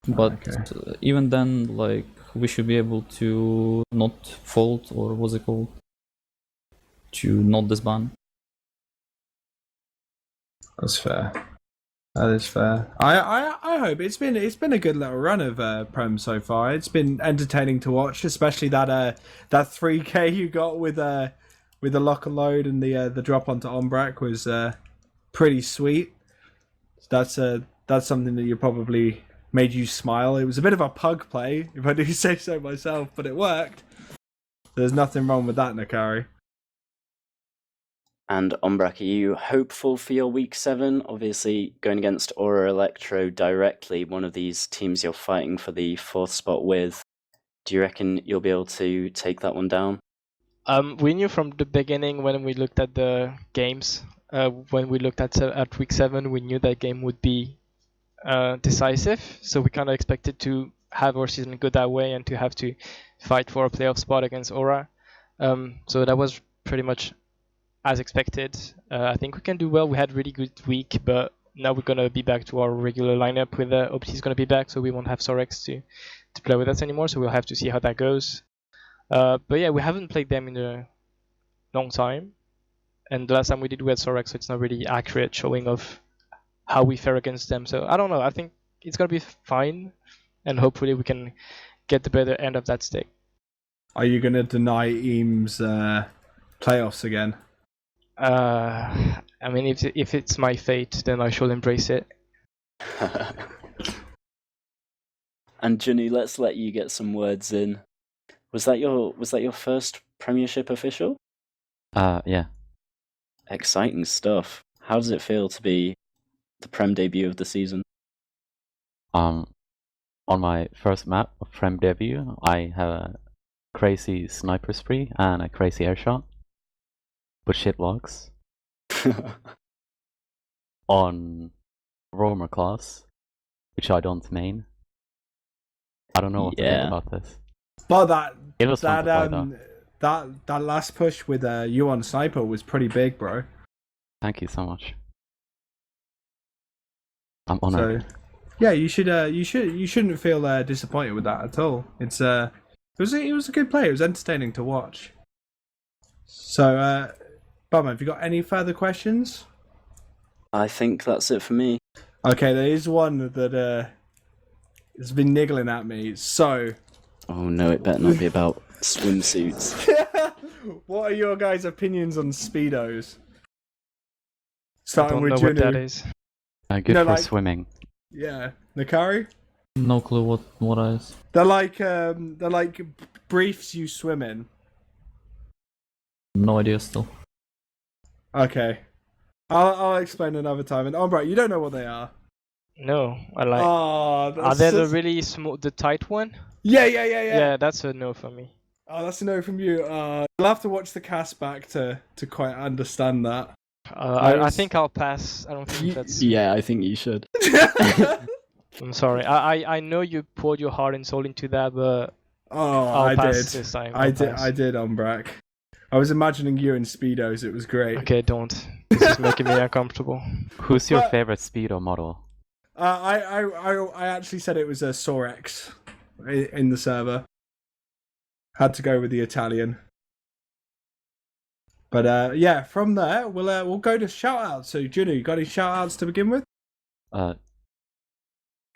But even then, like, we should be able to not fold, or what's it called? To not disband. That's fair. That is fair. I hope it's been a good little run of Prem so far. It's been entertaining to watch, especially that 3K you got with the lock and load and the drop onto Ombrak was pretty sweet. That's something that you probably made you smile. It was a bit of a pug play, if I do say so myself, but it worked. There's nothing wrong with that, Nakari. And Ombrak, are you hopeful for your week 7? Obviously, going against Aura Electro directly, one of these teams you're fighting for the 4th spot with. Do you reckon you'll be able to take that one down? We knew from the beginning when we looked at the games, when we looked at week 7, we knew that game would be decisive. So we kind of expected to have our season go that way and to have to fight for a playoff spot against Aura. So that was pretty much as expected. I think we can do well. We had a really good week, but now we're gonna be back to our regular lineup with Opti's gonna be back, so we won't have Sorex to play with us anymore. So we'll have to see how that goes. But yeah, we haven't played them in a long time, and the last time we did, we had Sorex, so it's not really accurate showing of how we fare against them. So I don't know. I think it's gonna be fine, and hopefully we can get the better end of that stick. Are you gonna deny Eames playoffs again? I mean, if it's my fate, then I shall embrace it. And Junu, let's let you get some words in. Was that your first Premiership official? Yeah. Exciting stuff. How does it feel to be the Prem debut of the season? On my first map of Prem debut, I have a crazy sniper spree and a crazy airshot. But shit logs. On Roamer class, which I don't main. I don't know what to think about this. But It was fun to play, though. that last push with you on sniper was pretty big, bro. Thank you so much. I'm honored. So, yeah, you shouldn't feel disappointed with that at all. It was a good play. It was entertaining to watch. So, Bummer, have you got any further questions? I think that's it for me. Okay, there is one that has been niggling at me. So, oh no, it better not be about swimsuits. what are your guys' opinions on speedos? I Starting don't with know what that Junu. is. Good for swimming. Yeah, Nakari. No clue what is. They're like briefs you swim in. No idea still. Okay. I'll explain another time. And Umbra, you don't know what they are. No, I like. Oh, Are they the really small, the tight one? Yeah. Yeah, that's a no for me. Oh, that's a no from you. You'll have to watch the cast back to quite understand that. I think I'll pass. I don't think that's. Yeah, I think you should. I'm sorry. I know you poured your heart and soul into that, but Oh, I'll pass did. this time. I I'll did. pass. I did, Umbrak. I was imagining you in speedos. It was great. Okay, don't. This is making me uncomfortable. Who's your But- favorite Speedo model? I actually said it was a Sorex in the server. Had to go with the Italian. But yeah, from there we'll go to shoutouts. So Juno, you got any shoutouts to begin with?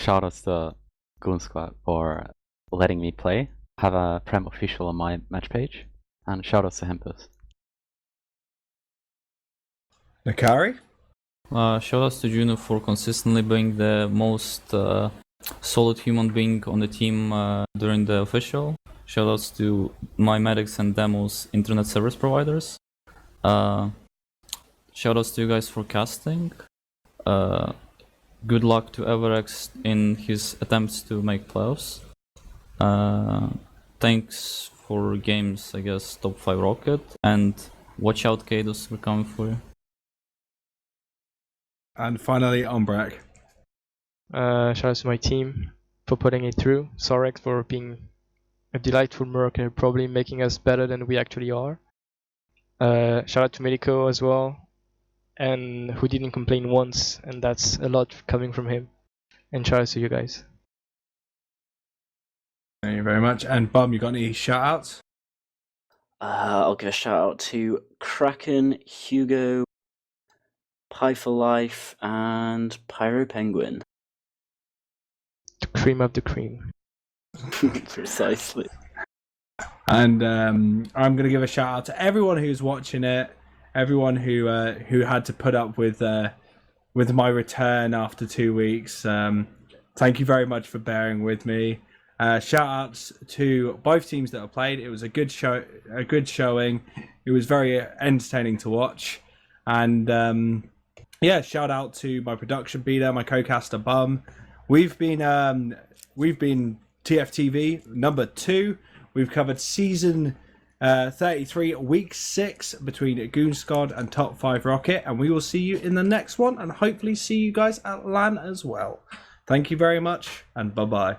Shoutouts to Goon Squad for letting me play. Have a Prem official on my match page. And shoutouts to Hempus. Nakari? Shoutouts to Juno for consistently being the most solid human being on the team during the official. Shoutouts to my medics and demos internet service providers. Shoutouts to you guys for casting. Good luck to Everex in his attempts to make playoffs. Thanks for games, I guess, top5rocket. And watch out, Kados, we're coming for you. And finally, Umbrak. Shout out to my team for putting it through. Sorex for being a delightful merc, probably making us better than we actually are. Shout out to Medico as well, and who didn't complain once, and that's a lot coming from him. And shout out to you guys. Thank you very much. And Bum, you got any shoutouts? I'll give a shout out to Kraken, Hugo, Pie for Life, and Pyro Penguin. The cream of the cream. Precisely. And I'm going to give a shout out to everyone who's watching it, everyone who had to put up with my return after 2 weeks. Thank you very much for bearing with me. Shout outs to both teams that have played. It was a good showing. It was very entertaining to watch. And yeah, shout out to my production beater, my co-caster Bum. We've been TFTV number 2. We've covered season 33, week 6 between GoonSquad and top5rocket, and we will see you in the next one, and hopefully see you guys at LAN as well. Thank you very much, and bye bye.